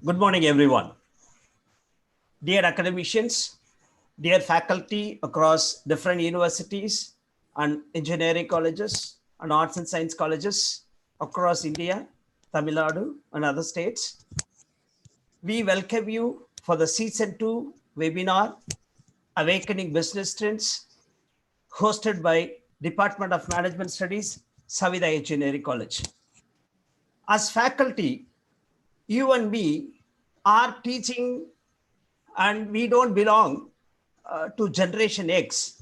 Good morning, everyone. Dear academicians, dear faculty across different universities and engineering colleges and arts and science colleges across India, Tamil Nadu, and other states, we welcome you for the Season 2 webinar, Awakening Business Trends, hosted by Department of Management Studies, Savida Engineering College. As faculty, you and me are teaching, and we don't belong to Generation X.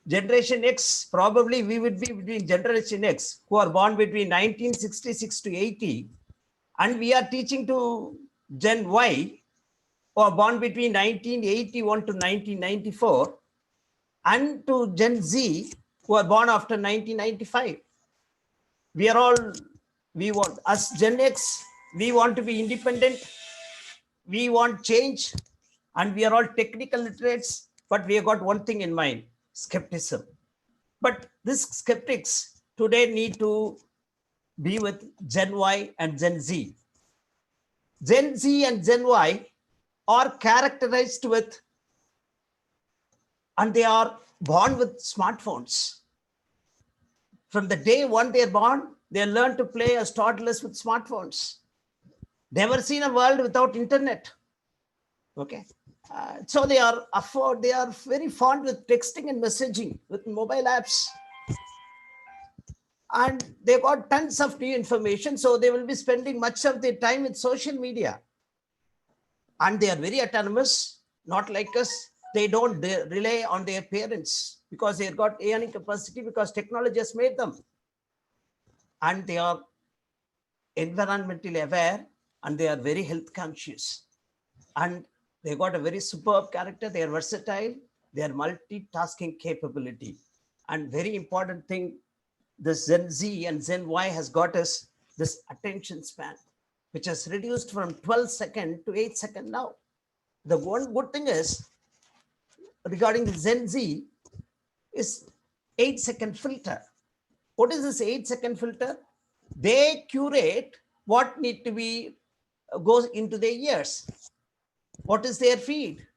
Generation X, probably we would be between Generation X, who are born between 1966 to 80, and we are teaching to Gen Y, who are born between 1981 to 1994, and to Gen Z, who are born after 1995. We want, as Gen X, we want to be independent, we want change, and we are all technical literates, but we have got one thing in mind: skepticism. But these skeptics today need to be with Gen Y and Gen Z. Gen Z and Gen Y are characterized with, and they are born with smartphones. From the day one they are born, they learn to play as toddlers with smartphones. Never seen a world without internet. Okay. So they are very fond with texting and messaging with mobile apps. And they got tons of new information. So they will be spending much of their time with social media. And they are very autonomous, not like us. They don't rely on their parents because they've got earning capacity because technology has made them. And they are environmentally aware and they are very health conscious. And they got a very superb character. They are versatile. They are multitasking capability. And very important thing, this Gen Z and Gen Y has got us this attention span, which has reduced from 12 seconds to 8 seconds now. The one good thing is, regarding the Gen Z, is 8-second filter. What is this 8-second filter? They curate what need to be goes into their ears. What is their feed?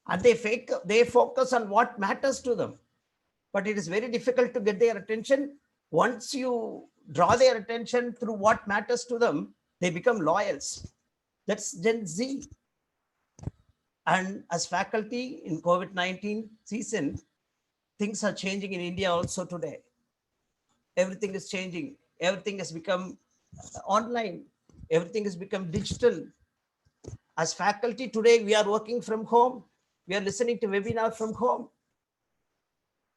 And they focus on what matters to them. But it is very difficult to get their attention. Once you draw their attention through what matters to them, they become loyals. That's Gen Z. And as faculty in COVID-19 season, things are changing in India also today. Everything is changing. Everything has become online. Everything has become digital. As faculty today, we are working from home. We are listening to webinar from home.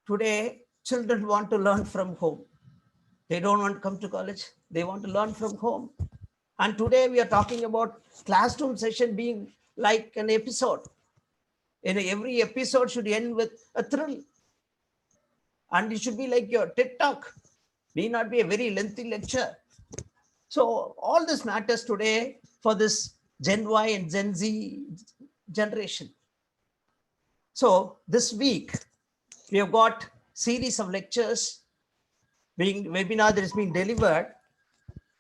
Today, children want to learn from home. They don't want to come to college. They want to learn from home. And today we are talking about classroom session being like an episode. And every episode should end with a thrill. And it should be like your TED Talk. May not be a very lengthy lecture. So all this matters today for this Gen Y and Gen Z generation. So this week, we have got series of lectures webinar that is being delivered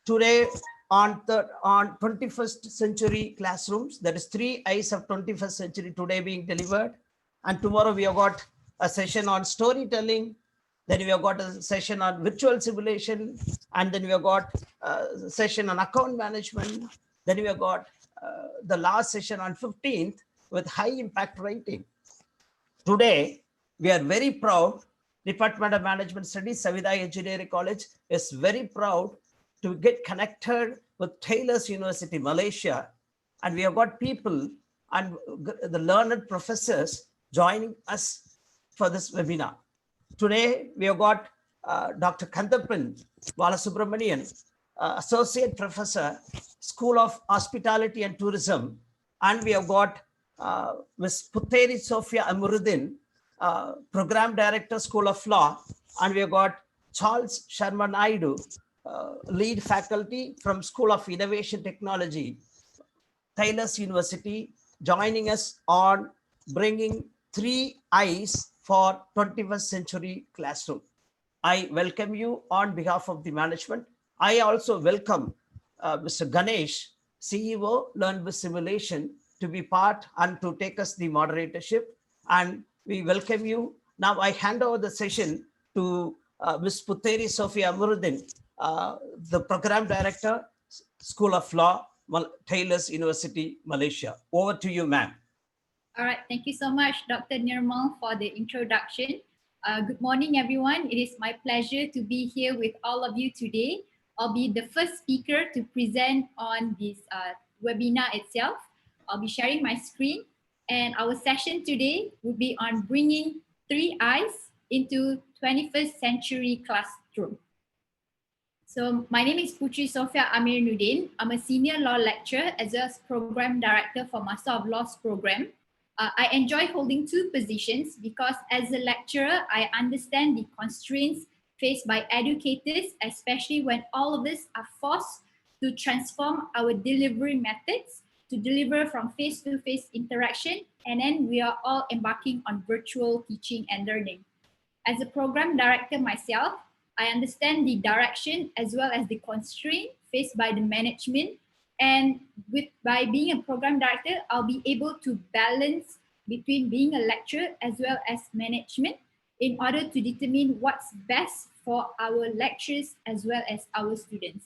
today on 21st century classrooms. That is 3i's of 21st century today being delivered. And tomorrow we have got a session on storytelling. Then we have got a session on virtual simulation. And then we have got a session on account management. Then we have got the last session on 15th with high impact writing. Today, we are very proud. Department of Management Studies, Savida Engineering College is very proud to get connected with Taylor's University, Malaysia. And we have got people and the learned professors joining us for this webinar. Today, we have got Dr. Kandappan&Charles, Associate Professor, School of Hospitality and Tourism. And we have got Ms. Puteri Sophia Amuruddin, Program Director, School of Law. And we have got Charles Sherman, lead faculty from School of Innovation Technology, Taylor's University, joining us on bringing 3i's for 21st century classroom. I welcome you on behalf of the management. I also welcome Mr. Ganesh, CEO, Learn with Simulation, to be part and to take us the moderatorship. And we welcome you. Now I hand over the session to Ms. Puteri Sophia Amuruddin, the Program Director, School of Law, Taylor's University, Malaysia. Over to you, ma'am. All right, thank you so much, Dr. Nirmal, for the introduction. Good morning, everyone. It is my pleasure to be here with all of you today. I'll be the first speaker to present on this webinar itself. I'll be sharing my screen, and our session today will be on bringing 3i's into 21st century classroom. So my name is Puteri Sophia Amiruddin. I'm a senior law lecturer as well as program director for Master of Laws program. I enjoy holding two positions because as a lecturer, I understand the constraints faced by educators, especially when all of us are forced to transform our delivery methods to deliver from face-to-face interaction, and then we are all embarking on virtual teaching and learning. As a program director myself, I understand the direction as well as the constraint faced by the management. And by being a program director, I'll be able to balance between being a lecturer as well as management in order to determine what's best for our lecturers as well as our students.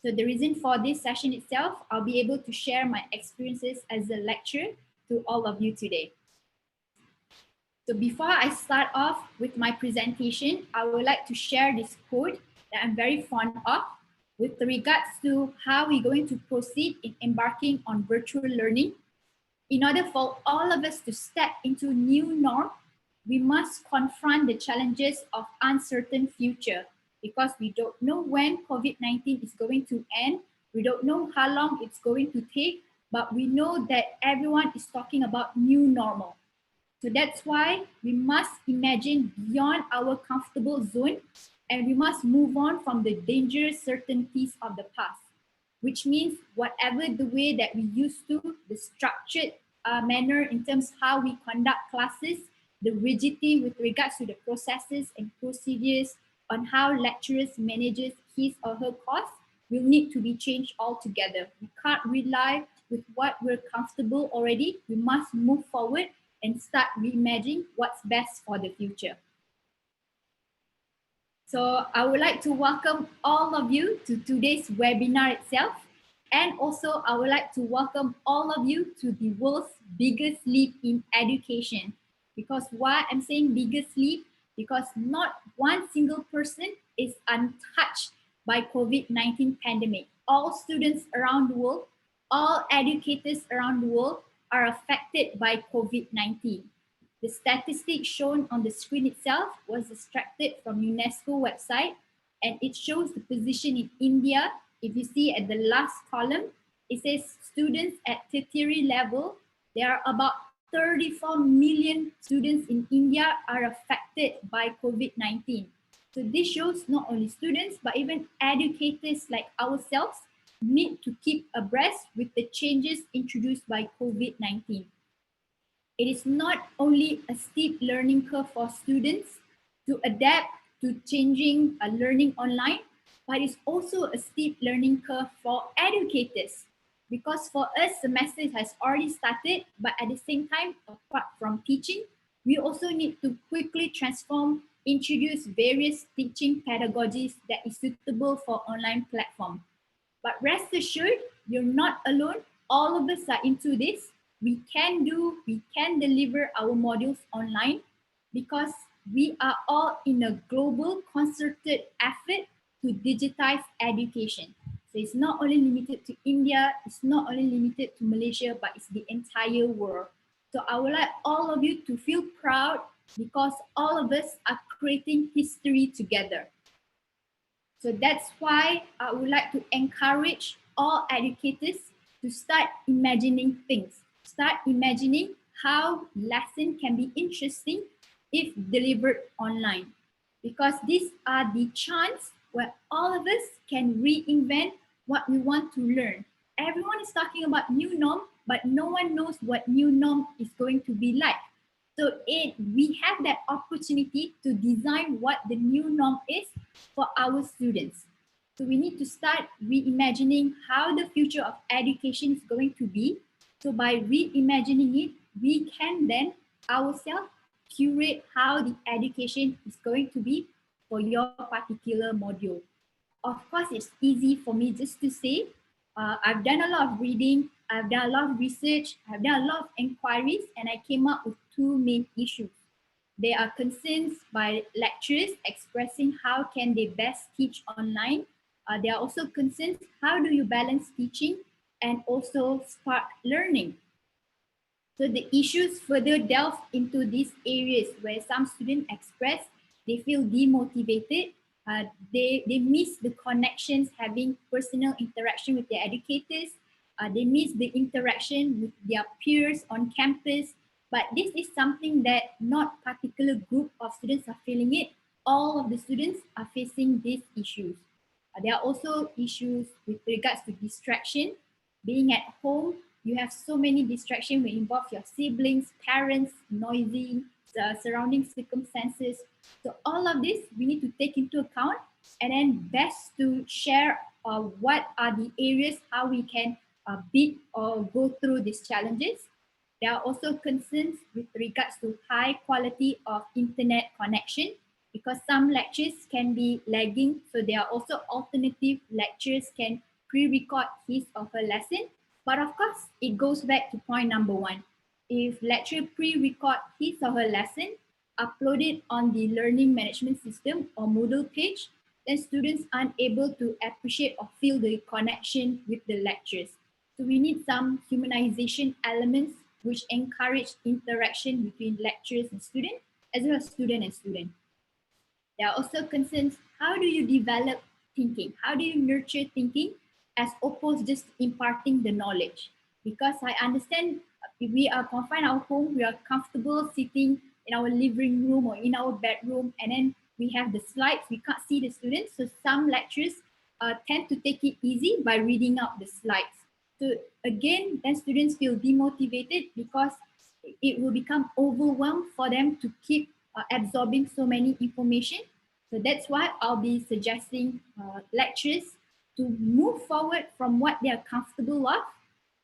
So the reason for this session itself, I'll be able to share my experiences as a lecturer to all of you today. So before I start off with my presentation, I would like to share this quote that I'm very fond of with regards to how we're going to proceed in embarking on virtual learning. In order for all of us to step into new norm, we must confront the challenges of uncertain future because we don't know when COVID-19 is going to end. We don't know how long it's going to take, but we know that everyone is talking about new normal. So that's why we must imagine beyond our comfortable zone, and we must move on from the dangerous certainties of the past, which means whatever the way that we used to, the structured manner in terms of how we conduct classes, the rigidity with regards to the processes and procedures on how lecturers manages his or her course will need to be changed altogether. We can't rely with what we're comfortable already. We must move forward and start reimagining what's best for the future. So I would like to welcome all of you to today's webinar itself. And also I would like to welcome all of you to the world's biggest leap in education. Because why I'm saying biggest leap? Because not one single person is untouched by COVID-19 pandemic. All students around the world, all educators around the world are affected by COVID-19. The statistics shown on the screen itself was extracted from UNESCO website, and it shows the position in India. If you see at the last column, it says students at tertiary level, there are about 34 million students in India are affected by COVID-19. So this shows not only students, but even educators like ourselves need to keep abreast with the changes introduced by COVID-19. It is not only a steep learning curve for students to adapt to changing learning online, but it's also a steep learning curve for educators. Because for us, semester has already started, but at the same time, apart from teaching, we also need to quickly transform, introduce various teaching pedagogies that is suitable for online platform. But rest assured, you're not alone. All of us are into this. We can deliver our modules online because we are all in a global concerted effort to digitize education. So it's not only limited to India, it's not only limited to Malaysia, but it's the entire world. So I would like all of you to feel proud because all of us are creating history together. So that's why I would like to encourage all educators to start imagining things. Start imagining how lesson can be interesting if delivered online. Because these are the chance where all of us can reinvent what we want to learn. Everyone is talking about new norm, but no one knows what new norm is going to be like. So we have that opportunity to design what the new norm is for our students. So we need to start reimagining how the future of education is going to be. So by reimagining it, we can then ourselves curate how the education is going to be for your particular module. Of course, it's easy for me just to say, I've done a lot of reading, I've done a lot of research, I've done a lot of inquiries, and I came up with two main issues. There are concerns by lecturers expressing how can they best teach online. There are also concerns, how do you balance teaching and also spark learning? So the issues further delve into these areas where some students express they feel demotivated, they miss the connections, having personal interaction with their educators, they miss the interaction with their peers on campus. But this is something that not particular group of students are feeling it. All of the students are facing these issues. There are also issues with regards to distraction. Being at home, you have so many distractions will involve your siblings, parents, noisy, surrounding circumstances. So all of this we need to take into account, and then best to share what are the areas how we can beat or go through these challenges. There are also concerns with regards to high quality of internet connection, because some lectures can be lagging. So there are also alternative lectures can pre-record his or her lesson. But of course, it goes back to point number one. If lecturer pre-record his or her lesson, upload it on the learning management system or Moodle page, then students aren't able to appreciate or feel the connection with the lectures. So we need some humanization elements which encourage interaction between lecturers and student, as well as student and student. There are also concerns, how do you develop thinking? How do you nurture thinking as opposed just imparting the knowledge? Because I understand if we are confined at home, we are comfortable sitting in our living room or in our bedroom, and then we have the slides, we can't see the students. So some lecturers tend to take it easy by reading out the slides. So again, then students feel demotivated because it will become overwhelmed for them to keep absorbing so many information. So that's why I'll be suggesting lecturers to move forward from what they are comfortable of,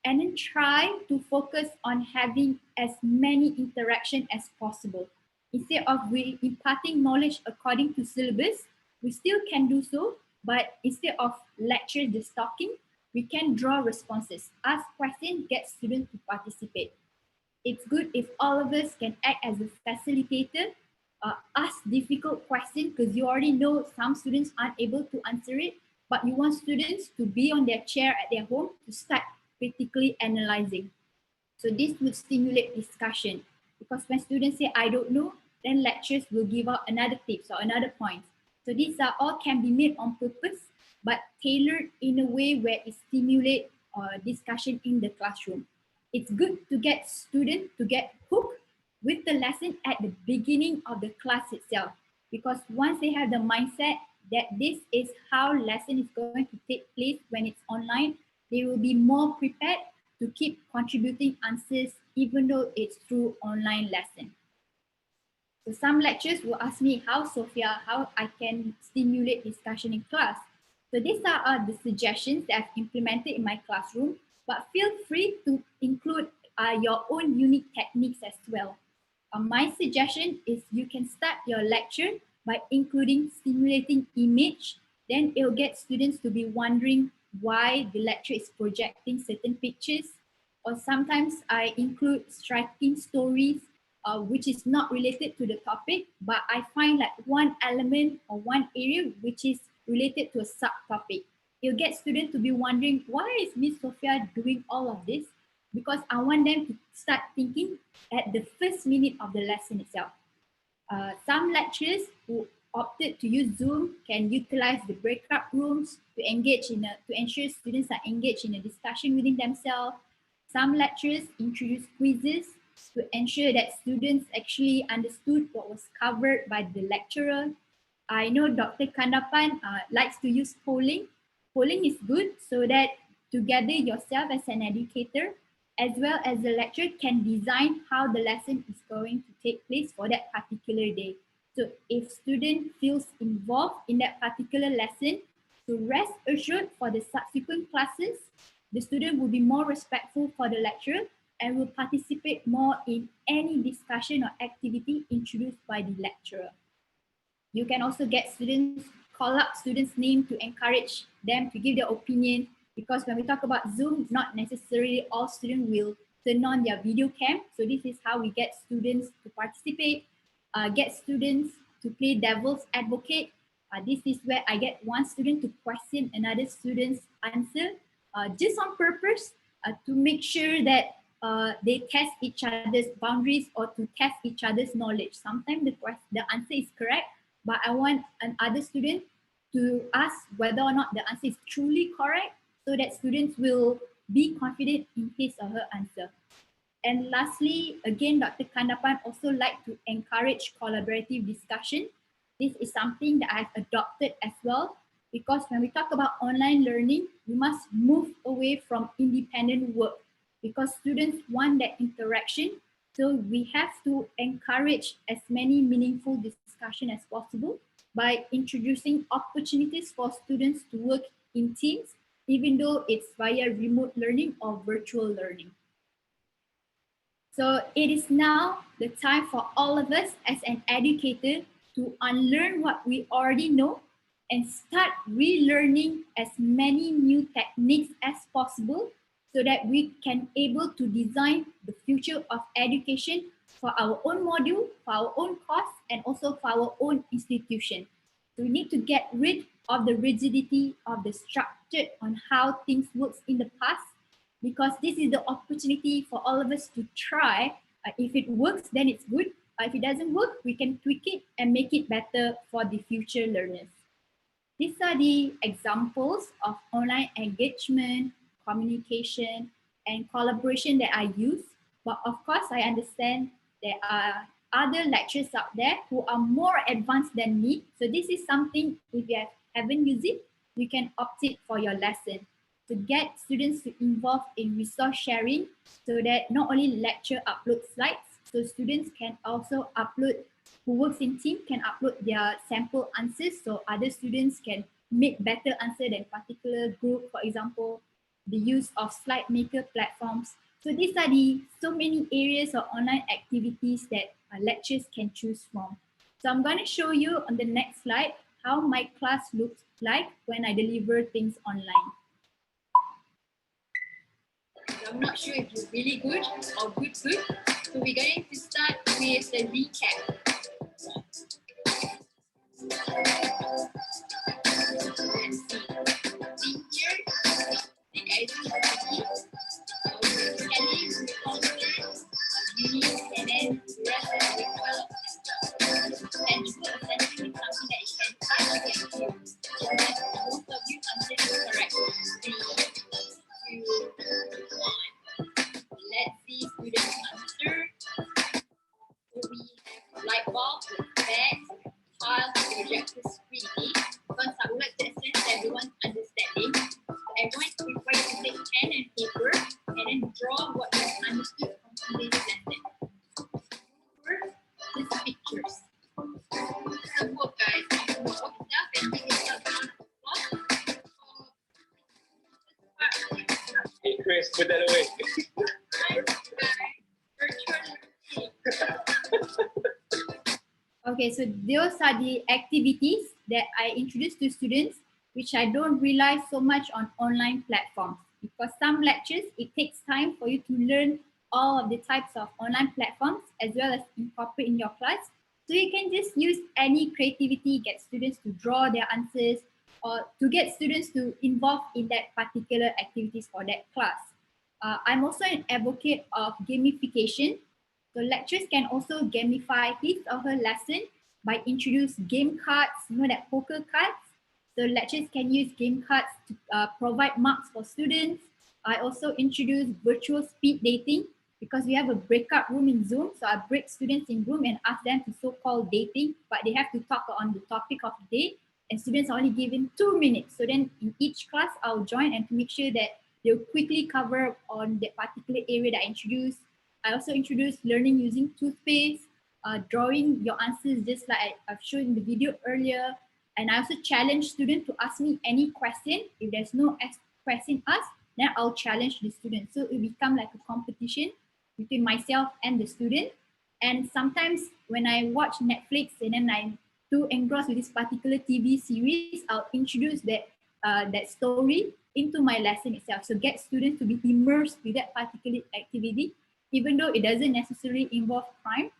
and then try to focus on having as many interaction as possible. Instead of we imparting knowledge according to syllabus, we still can do so, but instead of lecture just talking, we can draw responses, ask questions, get students to participate. It's good if all of us can act as a facilitator, ask difficult questions, because you already know some students aren't able to answer it, but you want students to be on their chair at their home to start critically analyzing. So this would stimulate discussion, because when students say, I don't know, then lecturers will give out another tips or another points. So these are all can be made on purpose, but tailored in a way where it stimulates discussion in the classroom. It's good to get students to get hooked with the lesson at the beginning of the class itself, because once they have the mindset that this is how lesson is going to take place when it's online, they will be more prepared to keep contributing answers even though it's through online lesson. So some lecturers will ask me, Sophia, how I can stimulate discussion in class. So these are the suggestions that I've implemented in my classroom, but feel free to include your own unique techniques as well. My suggestion is you can start your lecture by including stimulating image, then it'll get students to be wondering why the lecturer is projecting certain pictures. Or sometimes I include striking stories which is not related to the topic, but I find like one element or one area which is related to a subtopic. You'll get students to be wondering, why is Miss Sophia doing all of this? Because I want them to start thinking at the first minute of the lesson itself. Some lecturers who opted to use Zoom can utilize the breakout rooms to ensure students are engaged in a discussion within themselves. Some lecturers introduce quizzes to ensure that students actually understood what was covered by the lecturer. I know Dr. Kandappan likes to use polling. Polling is good so that together yourself as an educator as well as the lecturer can design how the lesson is going to take place for that particular day. So if student feels involved in that particular lesson, So rest assured for the subsequent classes, the student will be more respectful for the lecturer and will participate more in any discussion or activity introduced by the lecturer. You can also get students, call up students' name to encourage them to give their opinion, because when we talk about Zoom, not necessarily all students will turn on their video cam. So this is how we get students to participate, get students to play devil's advocate. This is where I get one student to question another student's answer, just on purpose to make sure that they test each other's boundaries or to test each other's knowledge. Sometimes the answer is correct, but I want another student to ask whether or not the answer is truly correct, so that students will be confident in his or her answer. And lastly, again, Dr. Kandappan also like to encourage collaborative discussion. This is something that I've adopted as well, because when we talk about online learning, we must move away from independent work, because students want that interaction. So we have to encourage as many meaningful discussion as possible by introducing opportunities for students to work in teams, even though it's via remote learning or virtual learning. So it is now the time for all of us as an educator to unlearn what we already know and start relearning as many new techniques as possible, so that we can able to design the future of education for our own module, for our own course, and also for our own institution. So we need to get rid of the rigidity of the structure on how things works in the past, because this is the opportunity for all of us to try. If it works, then it's good. If it doesn't work, we can tweak it and make it better for the future learners. These are the examples of online engagement, communication, and collaboration that I use. But of course, I understand there are other lecturers out there who are more advanced than me. So this is something, if you haven't used it, you can opt it for your lesson, to get students to involve in resource sharing, so that not only lecture upload slides, so students can also upload, who works in team can upload their sample answers, so other students can make better answer than particular group. For example, the use of slide maker platforms. So these are the so many areas of online activities that lecturers can choose from. So I'm going to show you on the next slide how my class looks like when I deliver things online. So I'm not sure if you're really good or good. So we're going to start with the recap. Let's see. In here, the guys Kelly, Uni, and then the rest of the tangible essentially something that you can touch and feel. Most of you answered correct. 3, 2, 1. Let's see students answer. So we have light bulb, bags, child, projector screen. Because I would like to assess everyone's understanding. So everyone is required to take pen and paper and then draw what you have understood from today's lesson. First, these pictures. So work, guys. Work stuff and take yourself down to the floor. Hey Chris, put that away. Okay, so those are the activities that I introduce to students, which I don't rely so much on online platforms, because some lectures, it takes time for you to learn all of the types of online platforms as well as incorporate in your class. So you can just use any creativity, get students to draw their answers, or to get students to involve in that particular activities for that class. I'm also an advocate of gamification. So lecturers can also gamify his or her lesson by introducing game cards, that poker cards. So lecturers can use game cards to provide marks for students. I also introduce virtual speed dating, because we have a breakout room in Zoom. So I break students in room and ask them to so-called dating, but they have to talk on the topic of the day, and students are only given 2 minutes. So then in each class, I'll join and to make sure that they'll quickly cover on that particular area that I introduced. I also introduced learning using toothpaste, drawing your answers just like I've shown in the video earlier. And I also challenge students to ask me any question. If there's no question asked, then I'll challenge the student. So it become like a competition between myself and the student. And sometimes when I watch Netflix and then I'm too engrossed with this particular TV series, I'll introduce that story into my lesson itself. So get students to be immersed with that particular activity, even though it doesn't necessarily involve crime.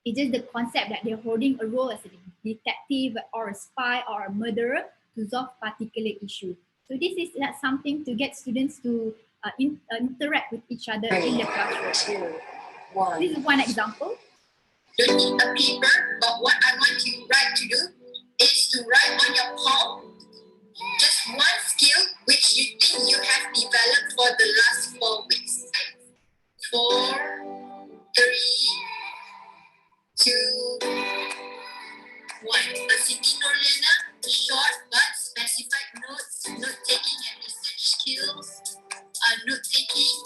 It's just the concept that they're holding a role as a detective or a spy or a murderer to solve particular issue. So this is something to get students to interact with each other in the classroom. This is one example. Don't need a paper, but what I want you to do is to write on your palm just one skill which you think you have developed for the last 4 weeks. 4, 3, 2, 1. A city learner, short but specified notes, note-taking and research skills, note-taking.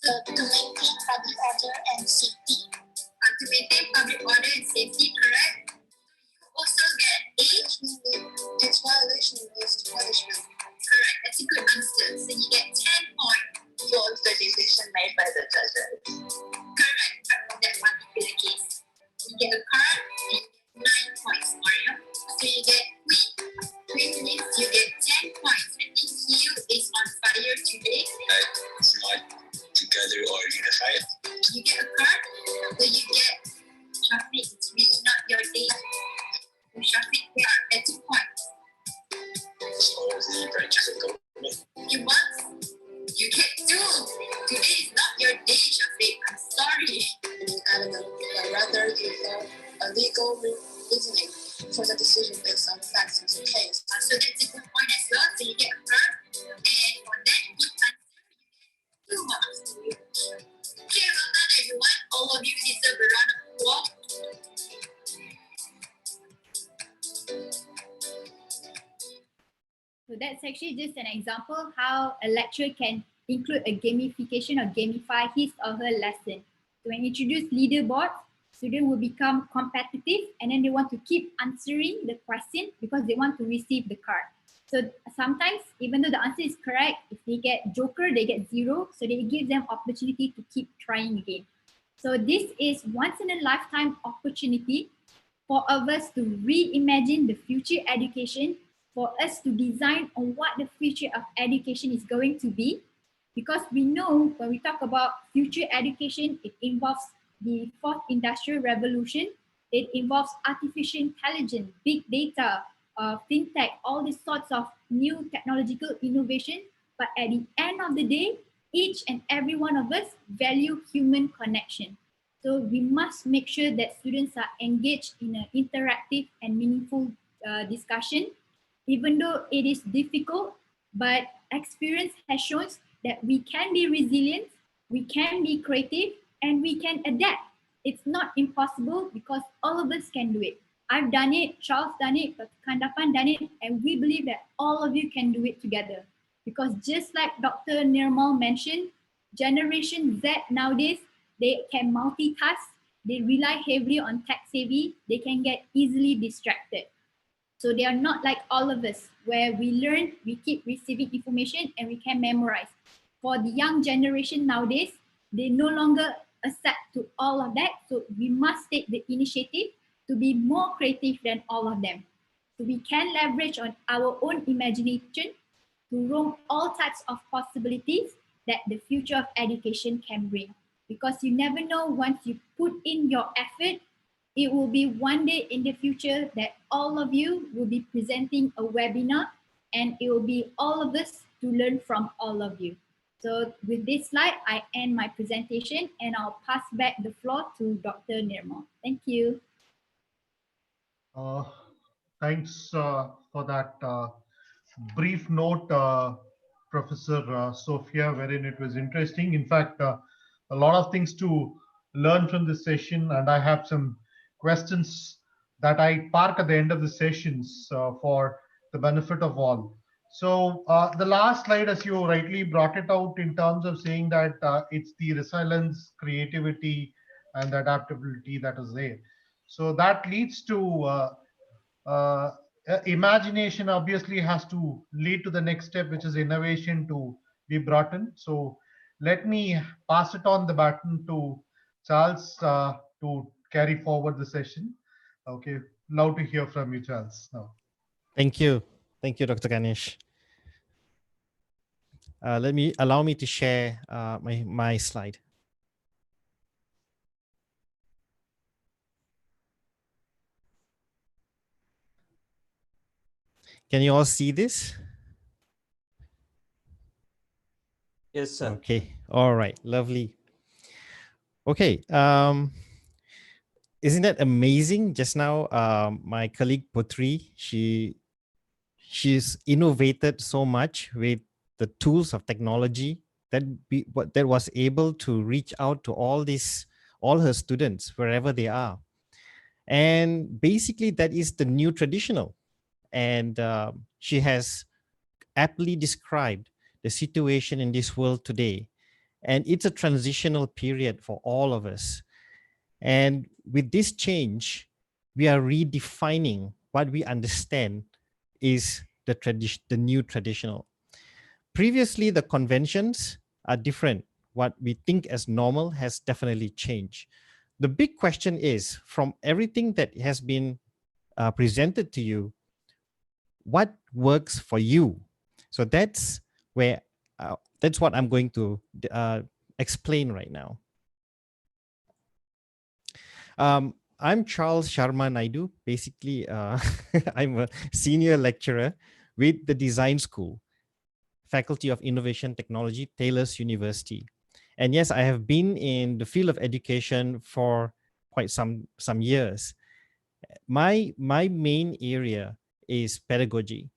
So to maintain public order and safety. To maintain public order and safety, correct? You also get A. Its violation leads to punishment. Correct, that's a good answer. So you get 10 points. For the decision made by the judges. Correct, from that particular case. You get a card and you get 9 points, Mario. So you get queen. Queen means you get 10 points. I think you is on fire today. It's not together or unified. You get a card, so you get Shafiq. It's really not your day. So Shafiq, that's 2 points. So the branches of government. You want? You get 2. Today is not your day, Shafiq. I'm sorry. Rather, you have a legal reasoning for the decision based on the facts of the case. So that's a good point as well. So you get a card, and for that good answer, you get 2 marks. Okay, well done, everyone. All of you deserve a round of applause. So that's actually just an example how a lecturer can include a gamification or gamify his or her lesson. So when you introduce leaderboard, students will become competitive and then they want to keep answering the question because they want to receive the card. So sometimes, even though the answer is correct, if they get joker, they get 0. So they give them opportunity to keep trying again. So this is once in a lifetime opportunity for us to reimagine the future education, for us to design on what the future of education is going to be. Because we know when we talk about future education, it involves the 4th industrial revolution. It involves artificial intelligence, big data, fintech, all these sorts of new technological innovation. But at the end of the day, each and every one of us value human connection. So we must make sure that students are engaged in an interactive and meaningful discussion, even though it is difficult, but experience has shown that we can be resilient, we can be creative, and we can adapt. It's not impossible because all of us can do it. I've done it, Charles done it, Dr. Kandappan done it, and we believe that all of you can do it together. Because just like Dr. Nirmal mentioned, Generation Z nowadays, they can multitask, they rely heavily on tech savvy, they can get easily distracted. So they are not like all of us, where we learn, we keep receiving information and we can memorize. For the young generation nowadays, they no longer accept to all of that. So we must take the initiative to be more creative than all of them. So we can leverage on our own imagination to roam all types of possibilities that the future of education can bring. Because you never know, once you put in your effort, it will be one day in the future that all of you will be presenting a webinar and it will be all of us to learn from all of you. So with this slide, I end my presentation and I'll pass back the floor to Dr. Nirmal. Thank you. Thanks for that brief note, Professor Sophia, wherein it was interesting. In fact, a lot of things to learn from this session, and I have some questions that I park at the end of the sessions for the benefit of all. So the last slide, as you rightly brought it out in terms of saying that it's the resilience, creativity, and adaptability that is there. So that leads to imagination obviously has to lead to the next step, which is innovation to be brought in. So let me pass it on the baton to Charles to carry forward the session. Okay, love to hear from you, Charles. Now. Thank you. Thank you, Dr. Ganesh. Allow me to share my slide. Can you all see this? Yes, sir. Okay. All right. Lovely. Okay. Isn't that amazing? Just now, my colleague Puteri, she's innovated so much with the tools of technology that was able to reach out to all her students wherever they are. And basically that is the new traditional. And she has aptly described the situation in this world today. And it's a transitional period for all of us. And with this change, we are redefining what we understand is the new traditional. Previously, the conventions are different. What we think as normal has definitely changed. The big question is, from everything that has been presented to you, what works for you? So that's what I'm going to explain right now. I'm Charles Sherman. Basically, I'm a senior lecturer with the Design School, Faculty of Innovation Technology, Taylor's University. And yes, I have been in the field of education for quite some years. My main area is pedagogy,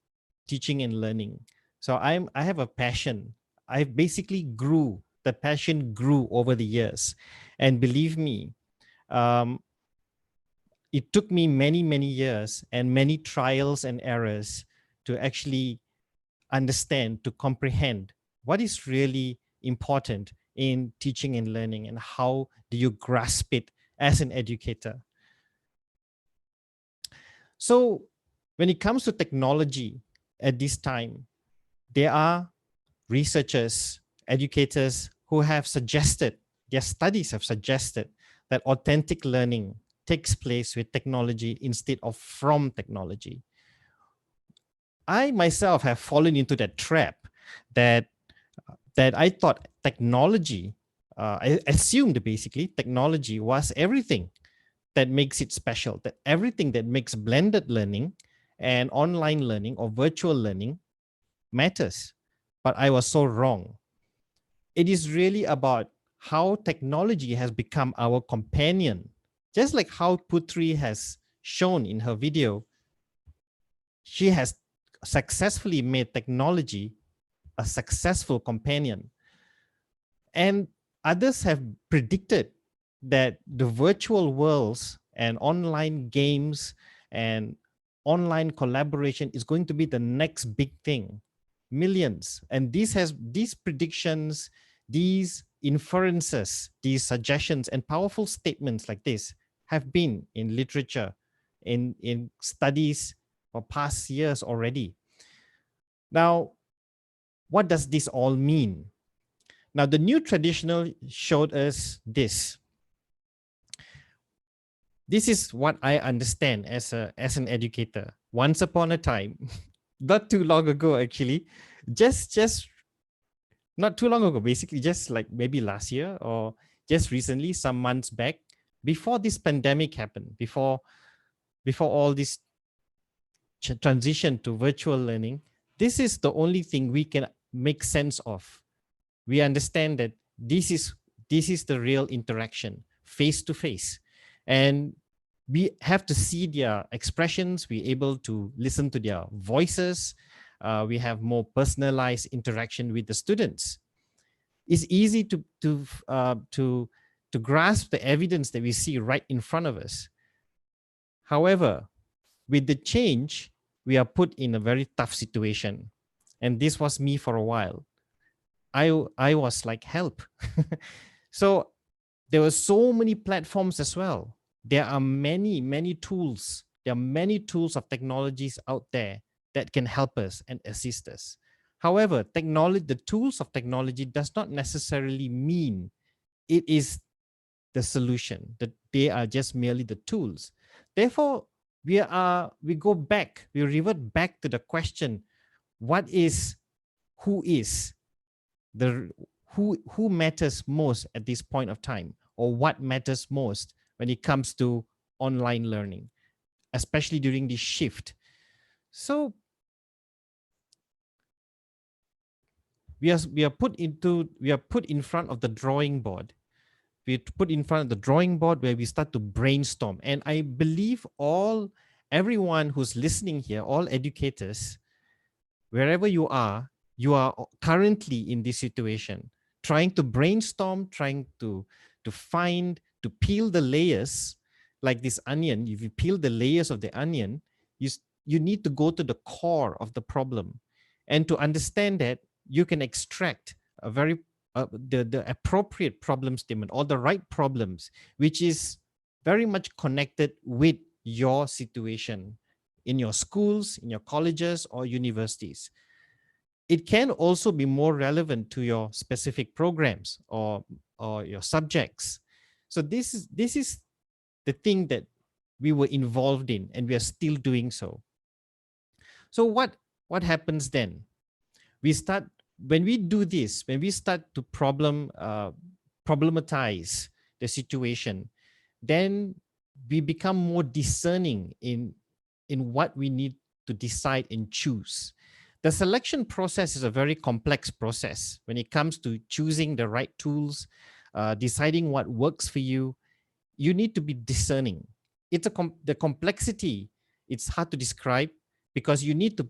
teaching and learning. So I have a passion. The passion grew over the years. And believe me, it took me many years and many trials and errors to actually understand, to comprehend what is really important in teaching and learning, and how do you grasp it as an educator. So when it comes to technology at this time, there are researchers, educators who have suggested, their studies have suggested that authentic learning takes place with technology instead of from technology. I myself have fallen into that trap that I thought technology, I assumed basically technology was everything that makes it special, that everything that makes blended learning and online learning or virtual learning matters. But I was so wrong. It is really about how technology has become our companion. Just like how Puteri has shown in her video, she has successfully made technology a successful companion. And others have predicted that the virtual worlds and online games and online collaboration is going to be the next big thing. Millions. And these predictions, these inferences, these suggestions and powerful statements like this have been in literature, in studies for past years already. Now, what does this all mean? Now, the new traditional showed us this. This is what I understand as an educator. Once upon a time, not too long ago, actually, just not too long ago, basically just like maybe last year or just recently, some months back, before this pandemic happened, before all this transition to virtual learning, this is the only thing we can make sense of. We understand that this is the real interaction, face to face. And we have to see their expressions. We're able to listen to their voices. We have more personalized interaction with the students. It's easy to grasp the evidence that we see right in front of us. However, with the change, we are put in a very tough situation. And this was me for a while. I was like, help. So there were so many platforms as well. there are many tools. There are many tools of technologies out there that can help us and assist us. However, the tools of technology does not necessarily mean it is the solution, that they are just merely the tools. Therefore, we revert back to the question, who matters most at this point of time, or what matters most when it comes to online learning, especially during this shift. So we are put in front of the drawing board. We put in front of the drawing board where we start to brainstorm. And I believe everyone who's listening here, all educators, wherever you are currently in this situation, trying to brainstorm, trying to peel the layers like this onion. If you peel the layers of the onion, you need to go to the core of the problem. And to understand that, you can extract the appropriate problem statement, or the right problems, which is very much connected with your situation in your schools, in your colleges or universities. It can also be more relevant to your specific programs or your subjects. So this is the thing that we were involved in, and we are still doing so. So what happens then? When we do this, when we start to problematize the situation, then we become more discerning in what we need to decide and choose. The selection process is a very complex process when it comes to choosing the right tools, deciding what works for you. You need to be discerning. The complexity, it's hard to describe, because you need to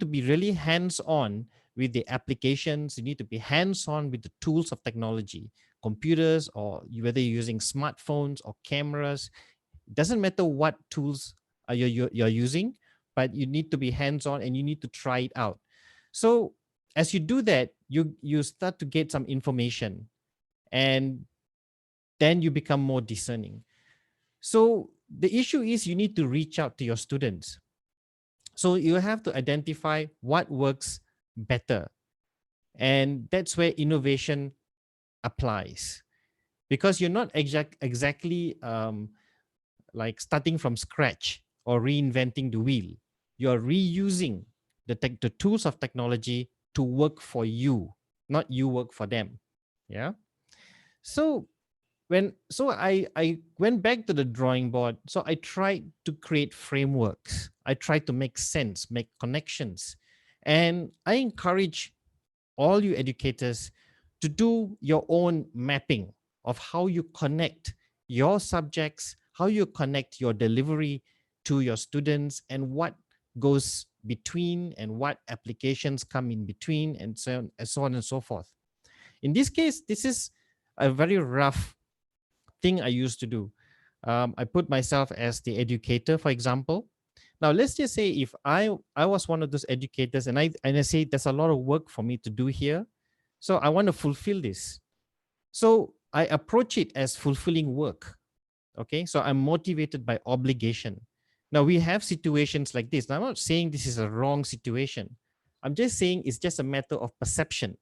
be really hands-on with the applications. You need to be hands-on with the tools of technology, computers, or whether you're using smartphones or cameras. It doesn't matter what tools you're using, but you need to be hands-on and you need to try it out. So as you do that, you start to get some information, and then you become more discerning. So the issue is, you need to reach out to your students. So you have to identify what works better. And that's where innovation applies, because you're not exactly like starting from scratch or reinventing the wheel. You're reusing the tools of technology to work for you, not you work for them. Yeah. So I went back to the drawing board. So I tried to create frameworks. I tried to make sense, make connections. And I encourage all you educators to do your own mapping of how you connect your subjects, how you connect your delivery to your students, and what goes between, and what applications come in between, and so on and so forth. In this case, this is a very rough thing I used to do. I put myself as the educator, for example. Now, let's just say if I was one of those educators, and I say there's a lot of work for me to do here, so I want to fulfill this. So I approach it as fulfilling work. Okay, so I'm motivated by obligation. Now, we have situations like this. Now, I'm not saying this is a wrong situation. I'm just saying it's just a matter of perception.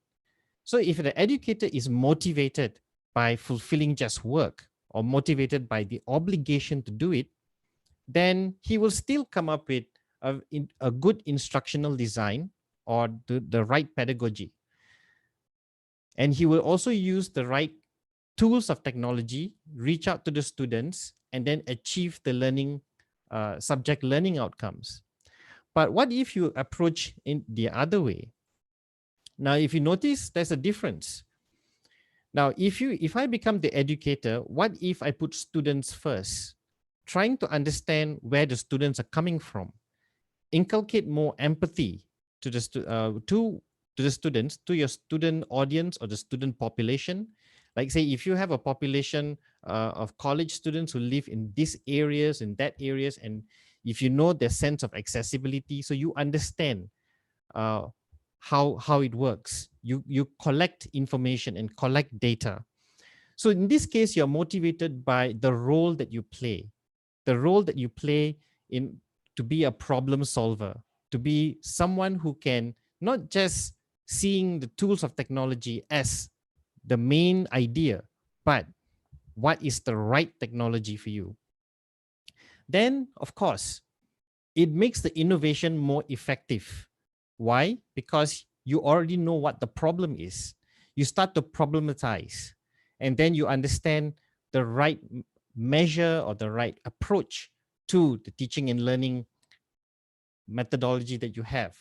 So if the educator is motivated by fulfilling just work, or motivated by the obligation to do it, then he will still come up with a good instructional design, or the right pedagogy. And he will also use the right tools of technology, reach out to the students, and then achieve the subject learning outcomes. But what if you approach in the other way? Now, if you notice, there's a difference. Now, if I become the educator, what if I put students first, trying to understand where the students are coming from, inculcate more empathy to the students, to your student audience or the student population. Like, say, if you have a population of college students who live in these areas and that areas, and if you know their sense of accessibility, so you understand how it works. You collect information and collect data. So in this case, you're motivated by the role that you play, the role that you play in to be a problem solver, to be someone who can not just seeing the tools of technology as the main idea, but what is the right technology for you. Then, of course, it makes the innovation more effective. Why? Because you already know what the problem is. You start to problematize, and then you understand the right measure or the right approach to the teaching and learning methodology that you have.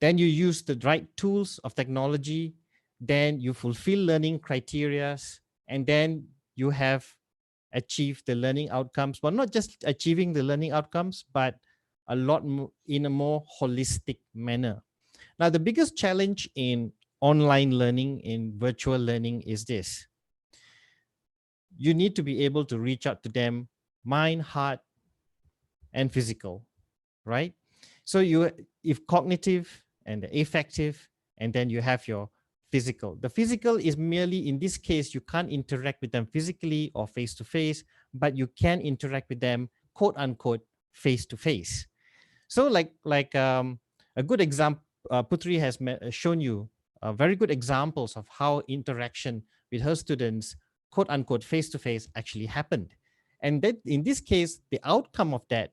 Then you use the right tools of technology, then you fulfill learning criteria, and then you have achieved the learning outcomes. Well, not just achieving the learning outcomes, but a lot more in a more holistic manner. Now, the biggest challenge in online learning, in virtual learning, is this. You need to be able to reach out to them, mind, heart, and physical, right? So if cognitive and the affective, and then you have your physical. The physical is merely, in this case, you can't interact with them physically or face-to-face, but you can interact with them, quote unquote, face-to-face. So like a good example, Puteri has shown you very good examples of how interaction with her students, quote unquote, face-to-face actually happened. And that in this case, the outcome of that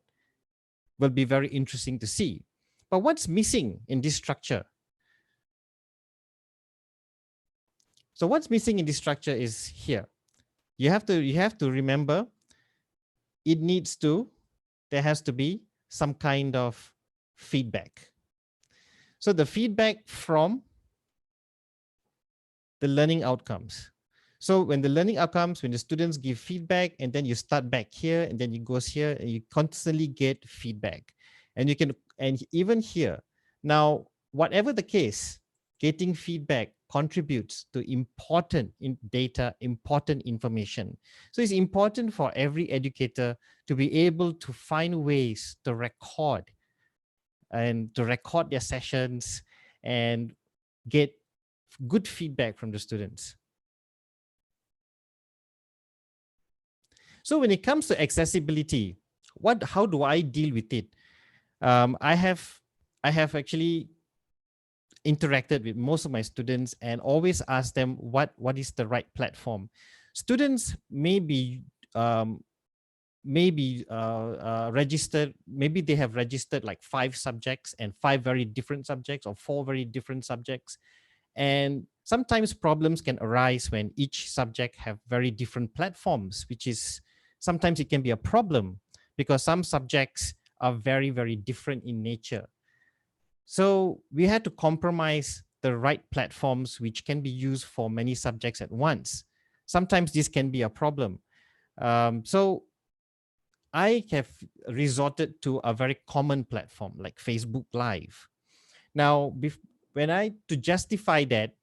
will be very interesting to see. But what's missing in this structure? So what's missing in this structure is here. You have to remember there has to be some kind of feedback. So the feedback from the learning outcomes. So when the learning outcomes, when the students give feedback, and then you start back here, and then it goes here, and you constantly get feedback. And you can, and even here. Now, whatever the case, getting feedback contributes to important data, important information. So it's important for every educator to be able to find ways to record their sessions and get good feedback from the students. So when it comes to accessibility, how do I deal with it? I have actually interacted with most of my students and always ask them what is the right platform. Students may be registered, maybe they have registered like 5 subjects and 5 very different subjects, or 4 very different subjects. And sometimes problems can arise when each subject have very different platforms, which is sometimes it can be a problem because some subjects are very, very different in nature. So we had to compromise the right platforms which can be used for many subjects at once. Sometimes this can be a problem. So I have resorted to a very common platform like Facebook Live. Now, to justify that,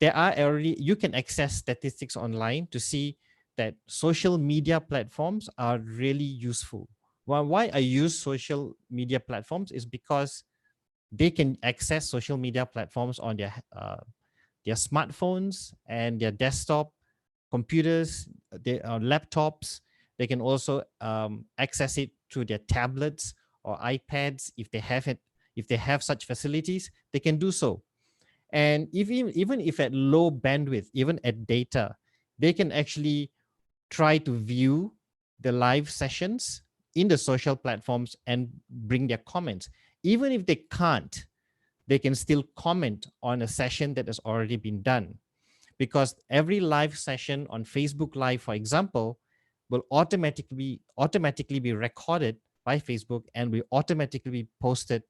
you can access statistics online to see that social media platforms are really useful. Well, why I use social media platforms is because they can access social media platforms on their smartphones and their desktop computers, their laptops. They can also access it through their tablets or iPads if they have it. If they have such facilities, they can do so. And even if at low bandwidth, even at data, they can actually try to view the live sessions in the social platforms and bring their comments. Even if they can't, they can still comment on a session that has already been done. Because every live session on Facebook Live, for example, will automatically be recorded by Facebook and will automatically be posted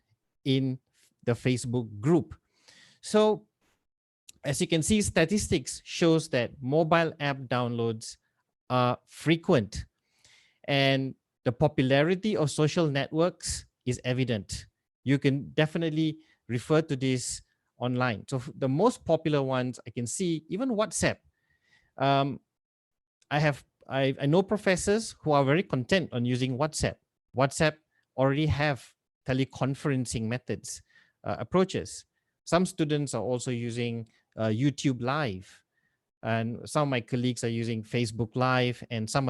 in the Facebook group. So as you can see, statistics shows that mobile app downloads are frequent, and the popularity of social networks is evident. You can definitely refer to this online. So the most popular ones I can see, even WhatsApp. I know professors who are very content on using WhatsApp. WhatsApp already have teleconferencing methods, approaches. Some students are also using YouTube Live. and some of my colleagues are using Facebook Live, and some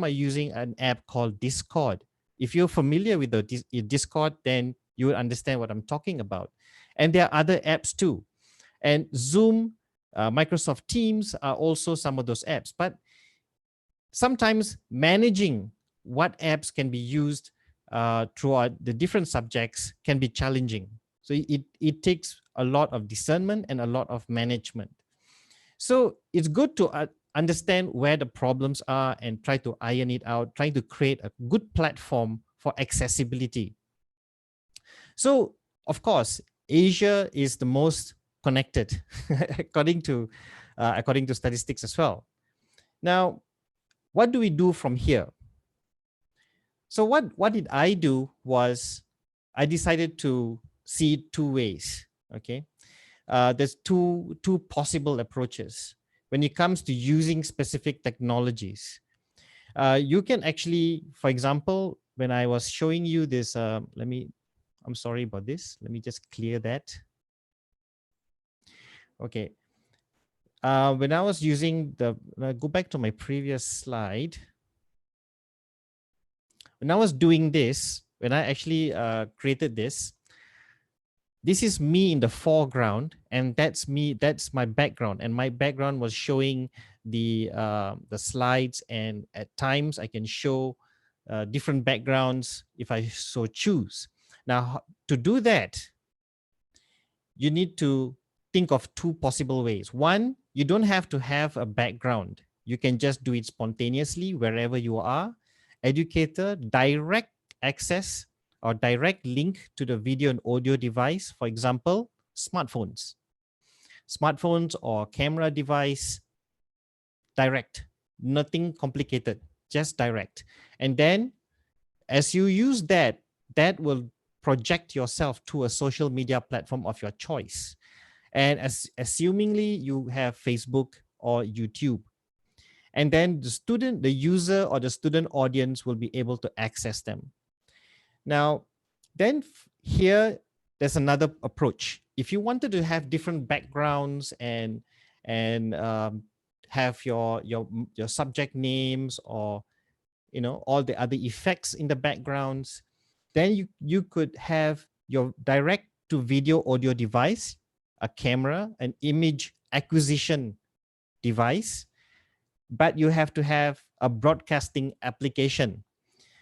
are using an app called Discord. If you're familiar with the Discord, then you will understand what I'm talking about. And there are other apps too. And Zoom, Microsoft Teams are also some of those apps. But sometimes managing what apps can be used throughout the different subjects can be challenging. So it takes a lot of discernment and a lot of management. So it's good to understand where the problems are and try to iron it out, trying to create a good platform for accessibility. So, of course, Asia is the most connected, according to statistics as well. Now, what do we do from here? So what did I do was I decided to see it two ways, okay? There's two possible approaches when it comes to using specific technologies. You can actually, for example, when I was showing you this, I'm sorry about this. Let me just clear that. Okay. When I was using go back to my previous slide. When I was doing this, when I actually created this, this is me in the foreground, and that's me. That's my background, and my background was showing the slides. And at times, I can show different backgrounds if I so choose. Now, to do that, you need to think of two possible ways. One, you don't have to have a background. You can just do it spontaneously wherever you are. Educator, direct access or direct link to the video and audio device, for example, smartphones or camera device, direct, nothing complicated, just direct. And then as you use that will project yourself to a social media platform of your choice. And assumingly you have Facebook or YouTube. And then the user or the student audience will be able to access them. Now, then here, there's another approach. If you wanted to have different backgrounds and have your subject names or all the other effects in the backgrounds, then you could have your direct to video audio device, a camera, an image acquisition device, but you have to have a broadcasting application.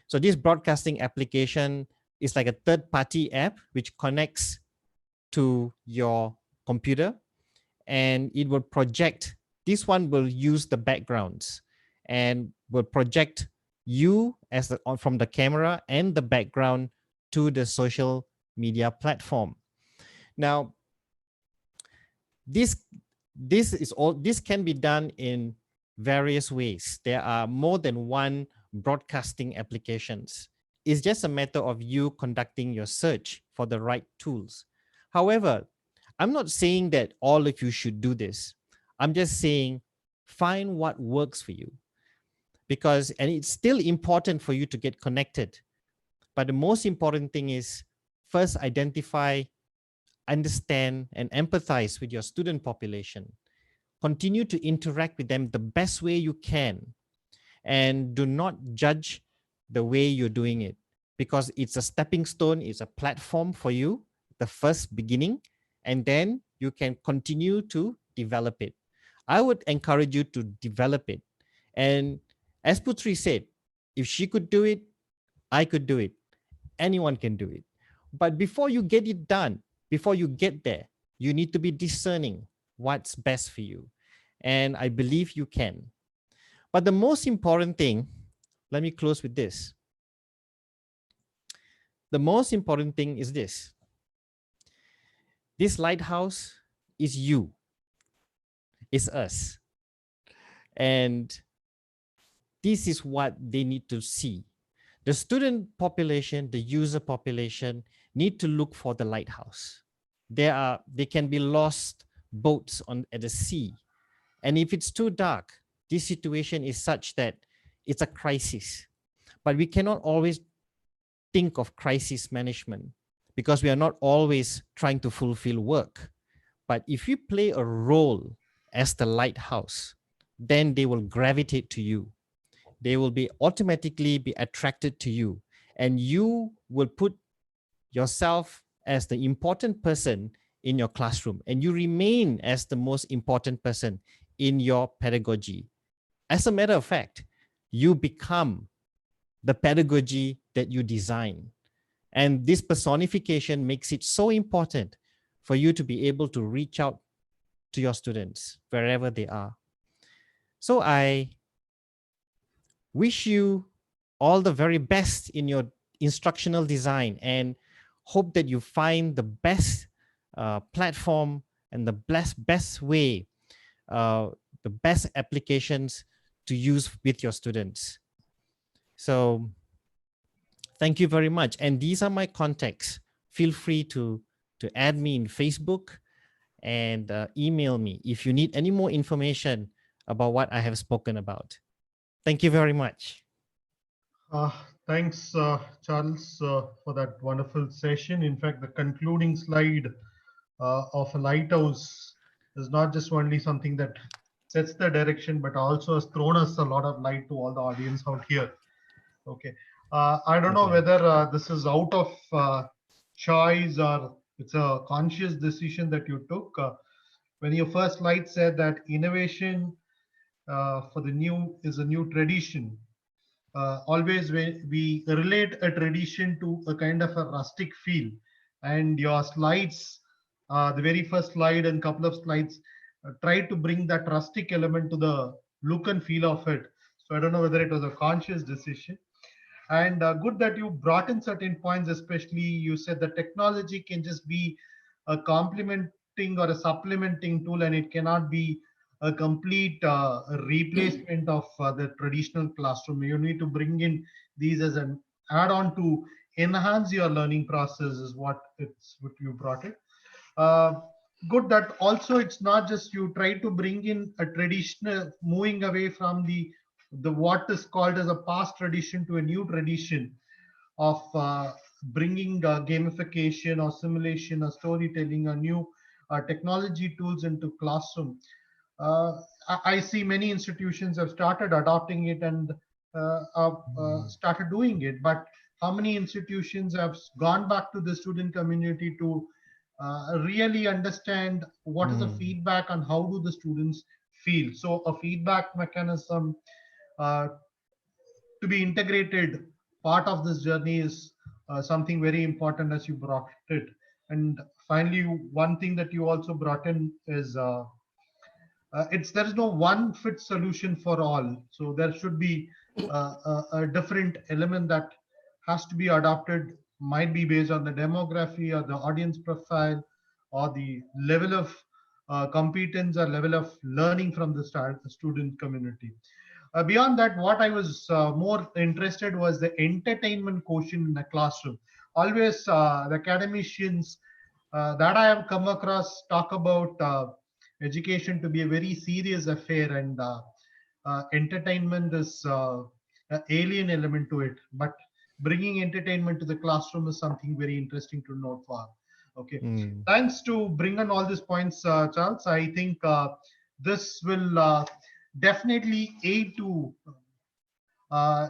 So this broadcasting application is like a third-party app which connects to your computer, and it will project. This one will use the backgrounds and will project you from the camera and the background to the social media platform. Now, this can be done in various ways. There are more than one broadcasting applications. It's just a matter of you conducting your search for the right tools. However, I'm not saying that all of you should do this. I'm just saying find what works for you, and it's still important for you to get connected. But the most important thing is first identify, understand, and empathize with your student population. Continue to interact with them the best way you can, and do not judge the way you're doing it, because it's a stepping stone, it's a platform for you, the first beginning, and then you can continue to develop it. I would encourage you to develop it. And as Puteri said, if she could do it, I could do it. Anyone can do it. But before you get it done, before you get there, you need to be discerning what's best for you. And I believe you can. But the most important thing, let me close with this. The most important thing is this. This lighthouse is you. It's us. And this is what they need to see. The student population, the user population need to look for the lighthouse. They can be lost boats at the sea. And if it's too dark, this situation is such that it's a crisis. But we cannot always think of crisis management because we are not always trying to fulfill work. But if we play a role as the lighthouse, then they will gravitate to you. They will be automatically be attracted to you, and you will put yourself as the important person in your classroom, and you remain as the most important person in your pedagogy. As a matter of fact, you become the pedagogy that you design. And this personification makes it so important for you to be able to reach out to your students wherever they are. So I wish you all the very best in your instructional design, and hope that you find the best platform and the best way, the best applications to use with your students. So thank you very much. And these are my contacts. Feel free to add me in Facebook and email me if you need any more information about what I have spoken about. Thank you very much. Thanks, Charles, for that wonderful session. In fact, the concluding slide of a lighthouse is not just only something that sets the direction, but also has thrown us a lot of light to all the audience out here. Okay. I don't know whether this is out of choice or it's a conscious decision that you took. When your first slide said that innovation for the new is a new tradition. Always we relate a tradition to a kind of a rustic feel, and your slides, the very first slide and couple of slides, try to bring that rustic element to the look and feel of it. So I don't know whether it was a conscious decision. And good that you brought in certain points, especially you said that technology can just be a complementing or a supplementing tool, and it cannot be a complete replacement of the traditional classroom. You need to bring in these as an add-on to enhance your learning process is what you brought it. Good that also it's not just you try to bring in a traditional, moving away from the what is called as a past tradition to a new tradition of bringing gamification or simulation or storytelling or new technology tools into classroom. I see many institutions have started adopting it and started doing it, but how many institutions have gone back to the student community to really understand what is the feedback and how do the students feel? So a feedback mechanism to be integrated part of this journey is something very important as you brought it. And finally, one thing that you also brought in is there is no one fit solution for all. So there should be a different element that has to be adopted, might be based on the demography or the audience profile or the level of competence or level of learning from the student community. Beyond that, what I was more interested was the entertainment quotient in the classroom. Always the academicians that I have come across talk about education to be a very serious affair, and entertainment is an alien element to it. But bringing entertainment to the classroom is something very interesting to note for. Okay, thanks to bring on all these points, Charles. I think this will definitely aid to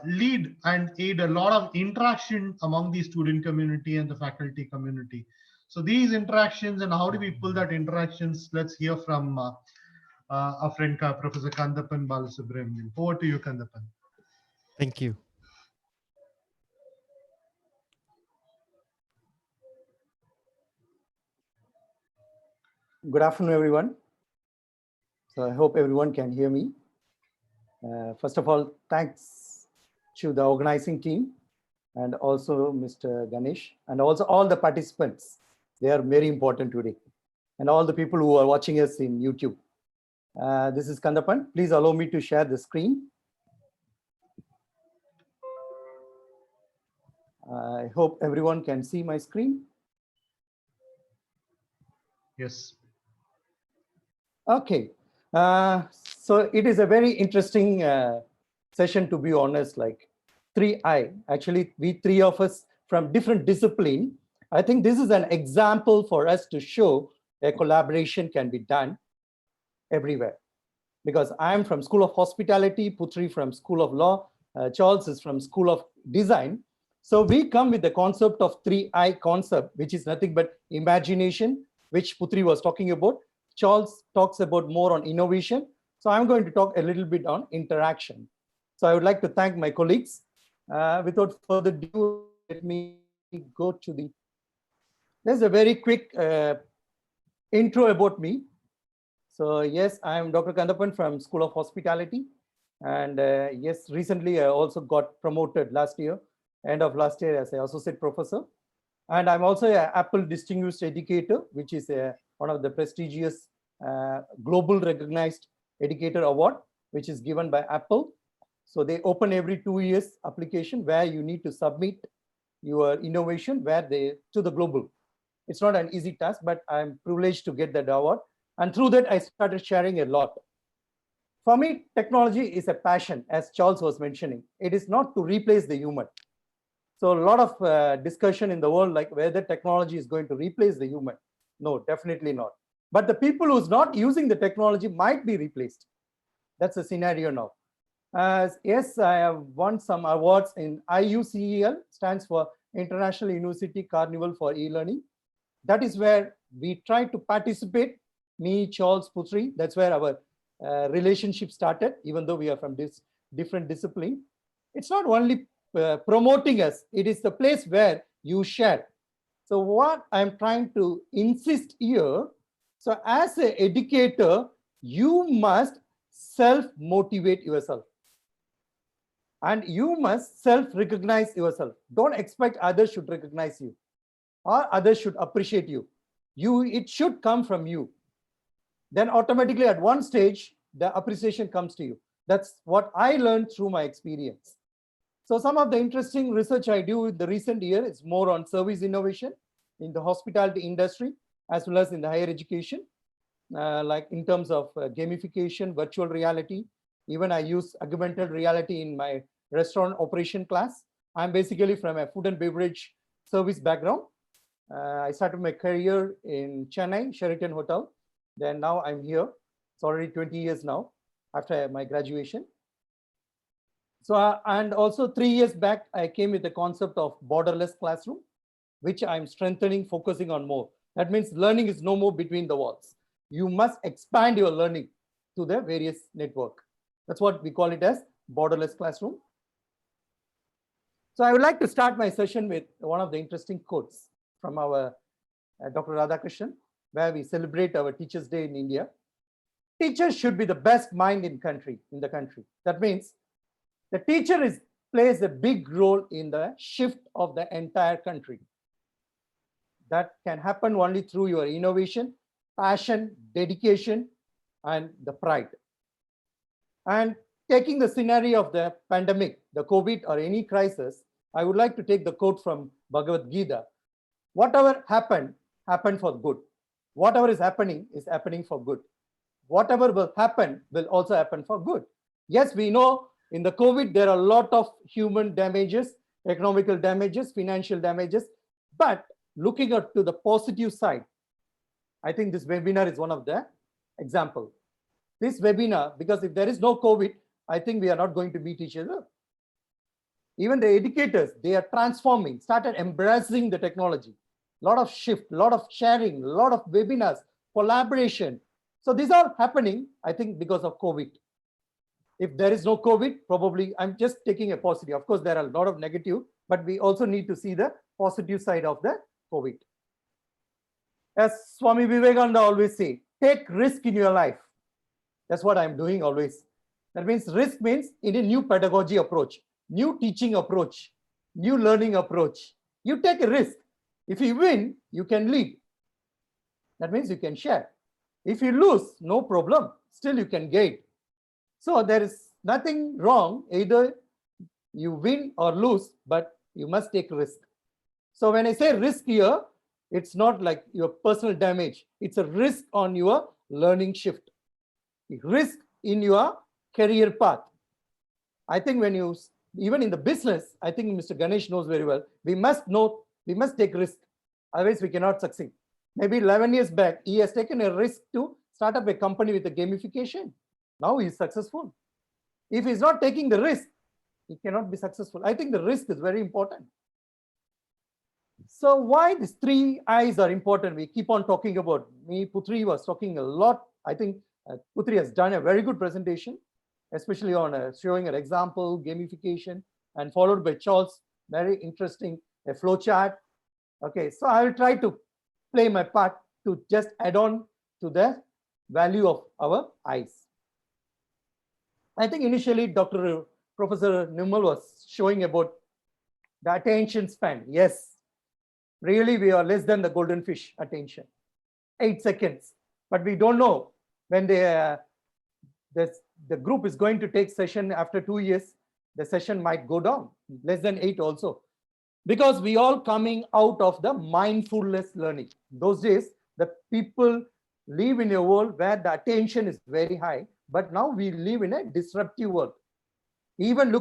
lead and aid a lot of interaction among the student community and the faculty community. So these interactions and how do we pull that interactions? Let's hear from our friend Professor Kandappan Balasubramanian. Over to you, Kandappan. Thank you. Good afternoon, everyone. So I hope everyone can hear me. First of all, thanks to the organizing team and also Mr. Ganesh and also all the participants. They are very important today. And all the people who are watching us in YouTube. This is Kandappan. Please allow me to share the screen. I hope everyone can see my screen. Yes. Okay. So it is a very interesting session, to be honest, like 3i. Actually, we three of us from different discipline. I think this is an example for us to show a collaboration can be done. everywhere. Because I'm from School of Hospitality, Puteri from School of Law, Charles is from School of Design. So we come with the concept of 3I concept, which is nothing but imagination, which Puteri was talking about. Charles talks about more on innovation. So I'm going to talk a little bit on interaction. So I would like to thank my colleagues. Without further ado, let me go to the, there's a very quick intro about me. So yes, I am Dr. Kandappan from School of Hospitality. And yes, recently I also got promoted last year, end of last year, as an associate professor. And I'm also an Apple Distinguished Educator, which is one of the prestigious global recognized educator award, which is given by Apple. So they open every 2 years application where you need to submit your innovation to the global. It's not an easy task, but I'm privileged to get that award. And through that, I started sharing a lot. For me, technology is a passion, as Charles was mentioning. It is not to replace the human. So a lot of discussion in the world, like whether technology is going to replace the human. No, definitely not. But the people who's not using the technology might be replaced. That's the scenario now. Yes, I have won some awards in IUCEL, stands for International University Carnival for E-Learning. That is where we try to participate, me, Charles, Puteri. That's where our relationship started, even though we are from this different discipline. It's not only promoting us, it is the place where you share. So what I'm trying to insist here, so as an educator, you must self-motivate yourself. And you must self-recognize yourself. Don't expect others should recognize you or others should appreciate you. It should come from you. Then automatically at one stage, the appreciation comes to you. That's what I learned through my experience. So some of the interesting research I do in the recent year is more on service innovation in the hospitality industry, as well as in the higher education, like in terms of gamification, virtual reality. Even I use augmented reality in my restaurant operation class. I'm basically from a food and beverage service background. I started my career in Chennai, Sheraton Hotel. Then now I'm here. It's already 20 years now after my graduation. So, and also 3 years back, I came with the concept of Borderless Classroom, which I'm strengthening, focusing on more. That means learning is no more between the walls. You must expand your learning to the various network. That's what we call it as Borderless Classroom. So I would like to start my session with one of the interesting quotes from our Dr. Radhakrishnan, where we celebrate our Teachers' Day in India. Teachers should be the best mind in the country. That means the teacher plays a big role in the shift of the entire country. That can happen only through your innovation, passion, dedication, and the pride. And taking the scenario of the pandemic, the COVID or any crisis, I would like to take the quote from Bhagavad Gita. Whatever happened, happened for good. Whatever is happening for good. Whatever will happen will also happen for good. Yes, we know in the COVID, there are a lot of human damages, economical damages, financial damages, but looking at to the positive side, I think this webinar is one of the examples. This webinar, because if there is no COVID, I think we are not going to meet each other. Even the educators, they are transforming, started embracing the technology. A lot of shift, a lot of sharing, a lot of webinars, collaboration. So these are happening, I think, because of COVID. If there is no COVID, probably I'm just taking a positive. Of course, there are a lot of negative, but we also need to see the positive side of the COVID. As Swami Vivekananda always say, take risk in your life. That's what I'm doing always. That means risk means in a new pedagogy approach, new teaching approach, new learning approach. You take a risk. If you win, you can lead. That means you can share. If you lose, no problem. Still you can gain. So there is nothing wrong. Either you win or lose, but you must take risk. So when I say risk here, it's not like your personal damage. It's a risk on your learning shift. Risk in your career path. I think when you, even in the business, I think Mr. Ganesh knows very well, we must take risk. Otherwise we cannot succeed. Maybe 11 years back, he has taken a risk to start up a company with a gamification. Now he's successful. If he's not taking the risk, he cannot be successful. I think the risk is very important. So why these 3 I's are important? We keep on talking about. Puteri was talking a lot. I think Puteri has done a very good presentation, especially on showing an example, gamification, and followed by Charles, very interesting, a flow chart. Okay, so I will try to play my part to just add on to the value of our I's. I think initially Professor Nirmal was showing about the attention span. Yes, really we are less than the golden fish attention, 8 seconds. But we don't know when the group is going to take session after 2 years, the session might go down, less than 8 also. Because we all coming out of the mindfulness learning. Those days, the people live in a world where the attention is very high, but now we live in a disruptive world. Even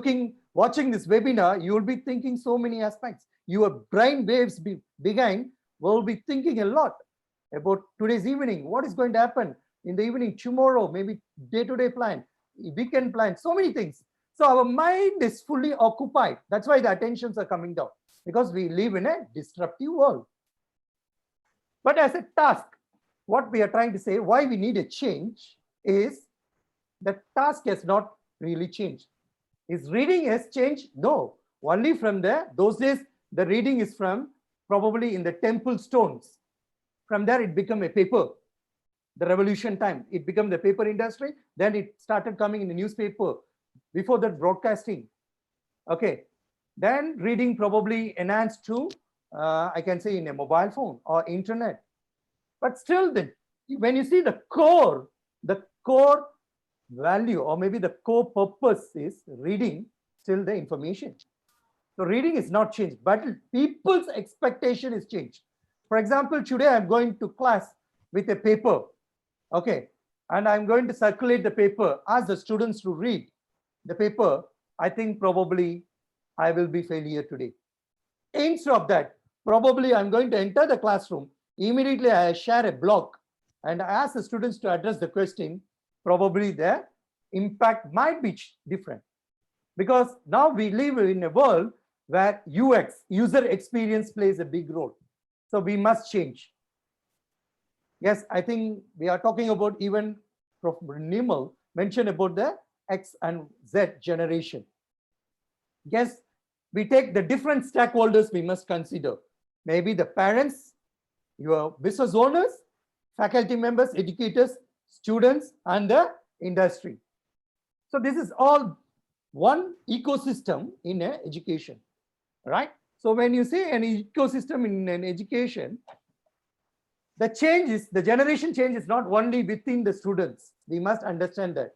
watching this webinar, you will be thinking so many aspects. Your brain waves behind will be thinking a lot about today's evening, what is going to happen in the evening, tomorrow, maybe day-to-day plan, weekend plan, so many things. So our mind is fully occupied. That's why the attentions are coming down, because we live in a disruptive world. But as a task, what we are trying to say, why we need a change is the task has not really changed. Is reading has changed? No, only from those days, the reading is from probably in the temple stones. From there, it became a paper. The revolution time, it became the paper industry. Then it started coming in the newspaper. Before that, broadcasting. Okay. Then reading probably enhanced to, I can say, in a mobile phone or internet. But still, when you see the core value, or maybe the core purpose is reading, still the information. So reading is not changed, but people's expectation is changed. For example, today I'm going to class with a paper, okay, and I'm going to circulate the paper, ask the students to read the paper. I think probably I will be failure today. Instead of that, probably I'm going to enter the classroom. Immediately I share a blog and I ask the students to address the question. Probably the impact might be different, because now we live in a world where UX, user experience, plays a big role. So we must change. Yes, I think we are talking about, even Prof. Nirmal mentioned about the X and Z generation. Yes, we take the different stakeholders we must consider. Maybe the parents, your business owners, faculty members, educators, students, and the industry. So this is all one ecosystem in education, right? So when you say an ecosystem in an education, the change is, the generation change is not only within the students. We must understand that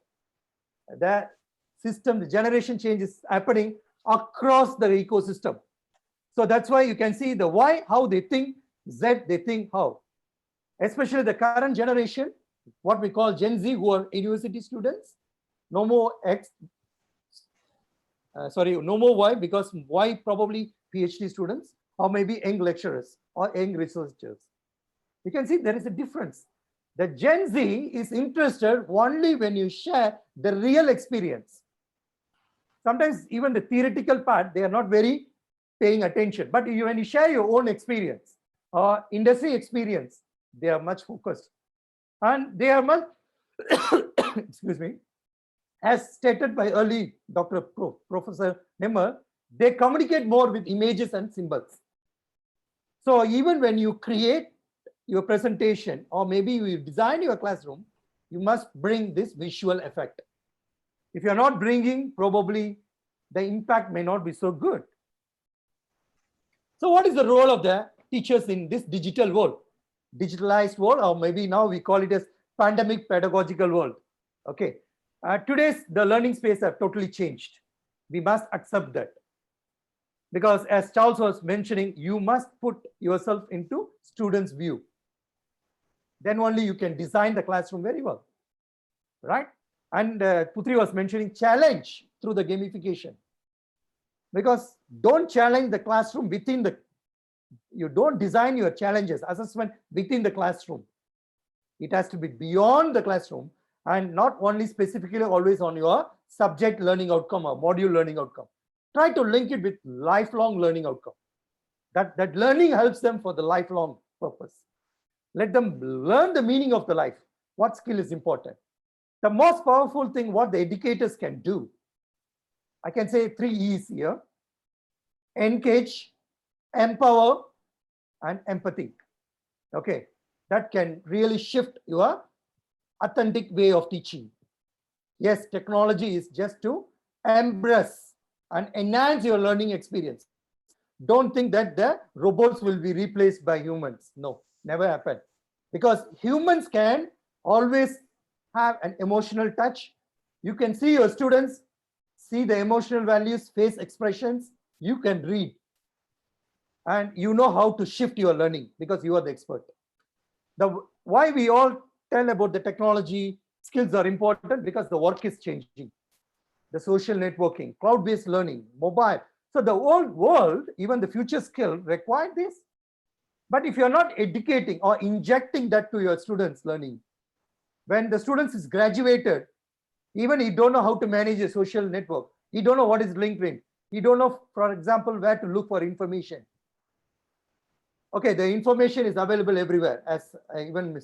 the system, the generation change is happening across the ecosystem. So that's why you can see the Y, how they think, Z, they think how. Especially the current generation, what we call Gen Z, who are university students. No more X, no more Y, because Y probably PhD students, or maybe young lecturers or young researchers. You can see there is a difference. The Gen Z is interested only when you share the real experience. Sometimes even the theoretical part, they are not very paying attention. But when you share your own experience or industry experience, they are much focused. And they are much, excuse me, as stated by early Professor Nirmal, they communicate more with images and symbols. So even when you create your presentation, or maybe you design your classroom, you must bring this visual effect. If you're not bringing, probably the impact may not be so good. So what is the role of the teachers in this digital world, digitalized world, or maybe now we call it as pandemic pedagogical world? Okay, today's the learning space have totally changed. We must accept that, because as Charles was mentioning, you must put yourself into students' view. Then only you can design the classroom very well, right? And Puteri was mentioning challenge through the gamification, because don't challenge the classroom you don't design your challenges, assessment within the classroom. It has to be beyond the classroom and not only specifically always on your subject learning outcome or module learning outcome. Try to link it with lifelong learning outcome. That learning helps them for the lifelong purpose. Let them learn the meaning of the life. What skill is important? The most powerful thing what the educators can do, I can say 3E's here: engage, empower, and empathy. Okay, that can really shift your authentic way of teaching. Yes, technology is just to embrace and enhance your learning experience. Don't think that the robots will be replaced by humans. No, never happen. Because humans can always have an emotional touch. You can see your students, see the emotional values, face expressions. You can read. And you know how to shift your learning because you are the expert. Why we all tell about the technology skills are important, because the work is changing. The social networking, cloud-based learning, mobile. So the old world, even the future skill require this. But if you're not educating or injecting that to your students' learning, when the students is graduated, even he don't know how to manage a social network. He don't know what is LinkedIn. He don't know, for example, where to look for information. Okay, the information is available everywhere, as even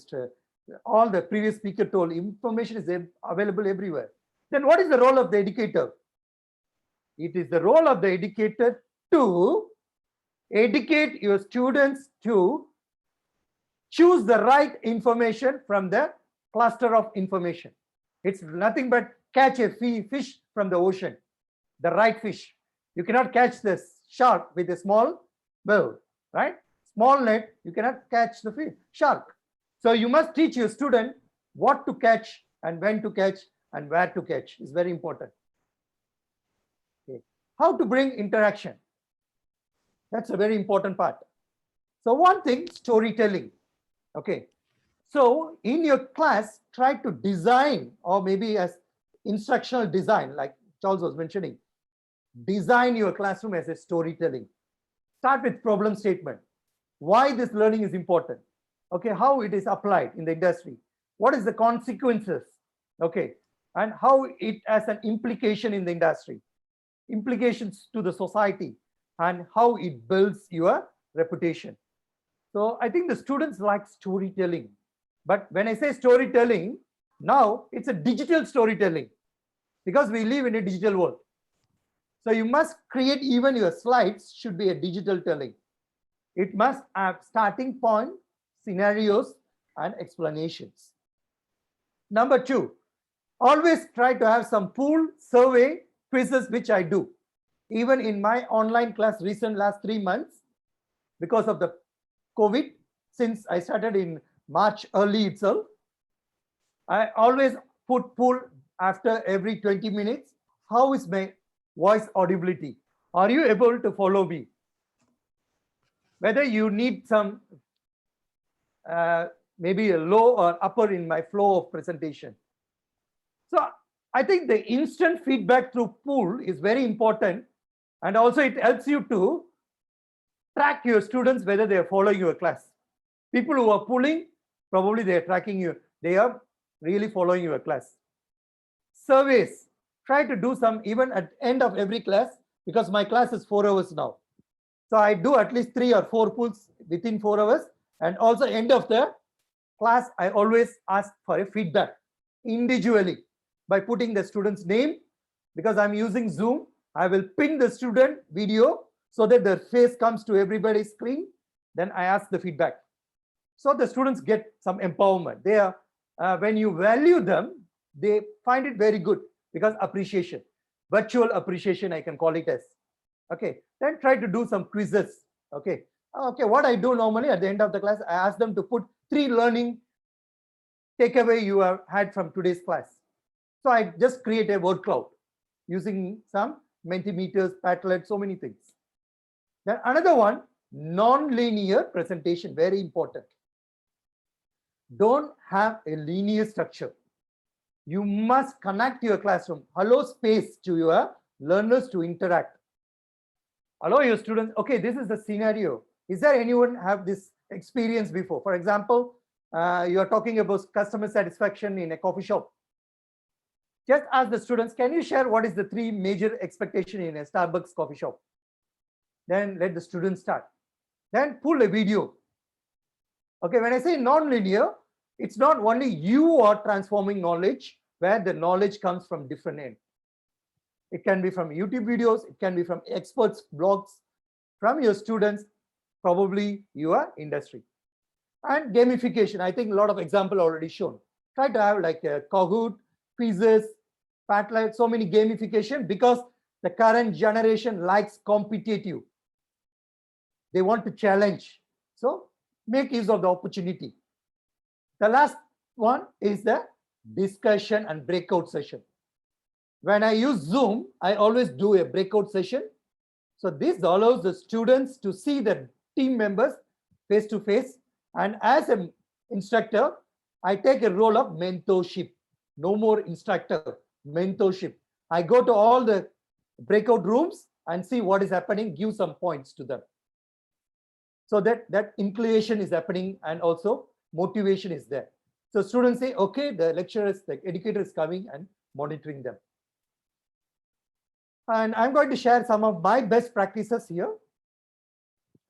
all the previous speaker told, information is available everywhere. Then what is the role of the educator? It is the role of the educator to educate your students to choose the right information from the cluster of information. It's nothing but catch a fish from the ocean, the right fish. You cannot catch this shark with a small bill, right? Small net, you cannot catch the shark. So you must teach your student what to catch and when to catch and where to catch is very important. Okay. How to bring interaction. That's a very important part. So one thing, storytelling. Okay. So in your class, try to design, or maybe as instructional design, like Charles was mentioning, design your classroom as a storytelling. Start with problem statement. Why this learning is important. Okay, how it is applied in the industry. What is the consequences? Okay, and how it has an implication in the industry, implications to the society, and how it builds your reputation. So I think the students like storytelling. But when I say storytelling, now it's a digital storytelling because we live in a digital world. So you must create, even your slides should be a digital telling. It must have starting point, scenarios, and explanations. Number 2, always try to have some pool, survey, quizzes, which I do. Even in my online class last 3 months, because of the COVID, since I started in March early itself, I always put poll after every 20 minutes. How is my voice audibility? Are you able to follow me? Whether you need some maybe a low or upper in my flow of presentation. So I think the instant feedback through poll is very important, and also it helps you to track your students whether they are following your class. People who are polling, probably they are tracking you, they are really following your class. Surveys, try to do some even at the end of every class, because my class is 4 hours now. So I do at least 3 or 4 polls within 4 hours, and also end of the class, I always ask for a feedback individually by putting the student's name. Because I'm using Zoom, I will pin the student video so that their face comes to everybody's screen. Then I ask the feedback. So the students get some empowerment. They are, when you value them, they find it very good, because appreciation, virtual appreciation, I can call it as. Okay, then try to do some quizzes. Okay, what I do normally at the end of the class, I ask them to put 3 learning takeaway you have had from today's class. So I just create a word cloud using some Mentimeters, Padlet, so many things. Then another one, non-linear presentation, very important. Don't have a linear structure. You must connect your classroom, allow space to your learners to interact. Allow your students, okay, this is the scenario. Is there anyone have this experience before? For example, you are talking about customer satisfaction in a coffee shop. Just ask the students, can you share what is the 3 major expectation in a Starbucks coffee shop? Then let the students start. Then pull a video. Okay, when I say non-linear, it's not only you are transforming knowledge, where the knowledge comes from different ends. It can be from YouTube videos, it can be from experts' blogs, from your students, probably your industry. And gamification, I think a lot of example already shown. Try to have like a Kahoot, quizzes, Padlet, so many gamification, because the current generation likes competitive. They want to challenge. So make use of the opportunity. The last one is the discussion and breakout session. When I use Zoom, I always do a breakout session. So this allows the students to see the team members face to face. And as an instructor, I take a role of mentorship. No more instructor, mentorship. I go to all the breakout rooms and see what is happening, give some points to them. So that inclination is happening, and also motivation is there. So students say, okay, the lecturer is, the educator is coming and monitoring them. And I'm going to share some of my best practices here.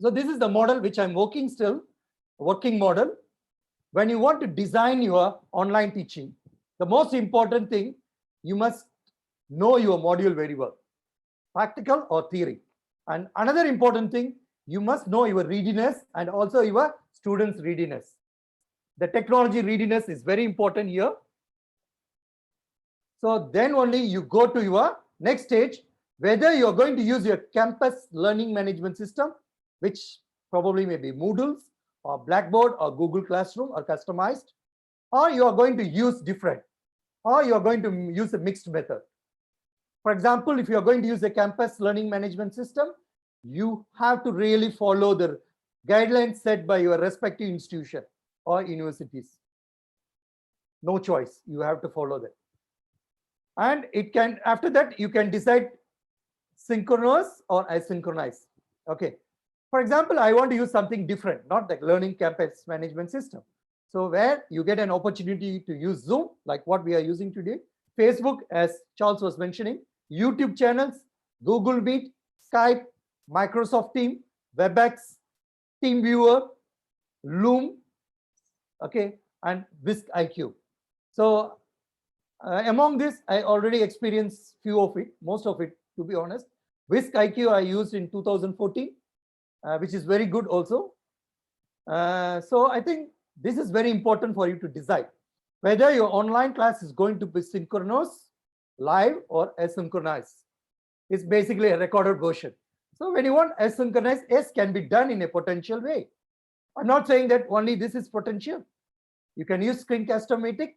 So this is the model which I'm working still, working model. When you want to design your online teaching, the most important thing, you must know your module very well, practical or theory. And another important thing, you must know your readiness and also your students' readiness. The technology readiness is very important here. So then only you go to your next stage, whether you're going to use your campus learning management system, which probably may be Moodles or Blackboard or Google Classroom or customized, or you are going to use different, or you are going to use a mixed method. For example, if you are going to use a campus learning management system, you have to really follow the guidelines set by your respective institution or universities. No choice, you have to follow that. And it can, after that, you can decide synchronous or asynchronous. Okay. For example, I want to use something different, not like learning campus management system. So where you get an opportunity to use Zoom, like what we are using today, Facebook, as Charles was mentioning, YouTube channels, Google Meet, Skype, Microsoft Teams, WebEx, TeamViewer, Loom, okay, and Whisk IQ. So among this, I already experienced few of it, most of it, to be honest. Whisk IQ I used in 2014, which is very good also. So I think this is very important for you to decide whether your online class is going to be synchronous, live, or asynchronous. It's basically a recorded version. So when you want asynchronous, yes, can be done in a potential way. I'm not saying that only this is potential. You can use Screencast-O-Matic,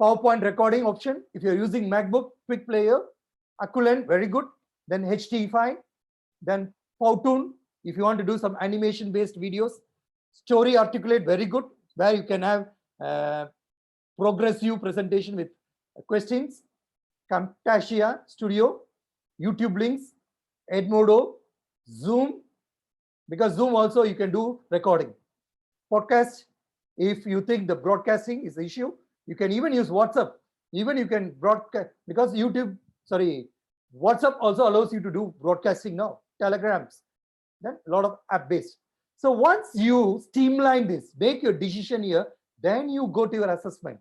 PowerPoint recording option. If you're using MacBook, Quick Player, Aculen, very good. Then HT fine. Then Powtoon, if you want to do some animation-based videos. Story Articulate, very good, where you can have progressive presentation with questions. Camtasia Studio, YouTube links, Edmodo, Zoom, because Zoom also you can do recording. Podcast, if you think the broadcasting is the issue, you can even use WhatsApp. Even you can broadcast, because WhatsApp also allows you to do broadcasting now, telegrams, then a lot of app-based. So once you streamline this, make your decision here, then you go to your assessment.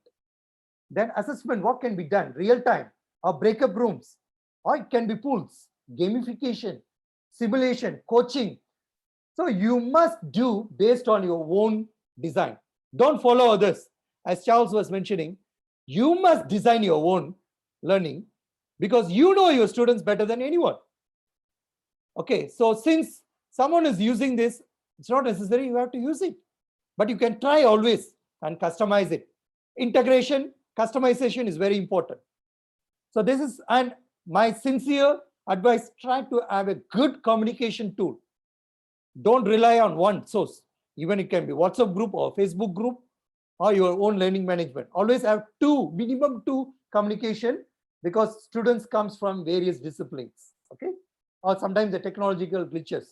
Then assessment, what can be done? Real time, or breakup rooms, or it can be pools, gamification, simulation, coaching. So you must do based on your own design. Don't follow others. As Charles was mentioning, you must design your own learning because you know your students better than anyone. Okay, so since someone is using this, it's not necessary you have to use it, but you can try always and customize it. Integration, customization is very important. So this is, and my sincere advice, try to have a good communication tool. Don't rely on one source. Even it can be WhatsApp group or Facebook group or your own learning management. Always have minimum two communication, because students comes from various disciplines, okay? Or sometimes the technological glitches.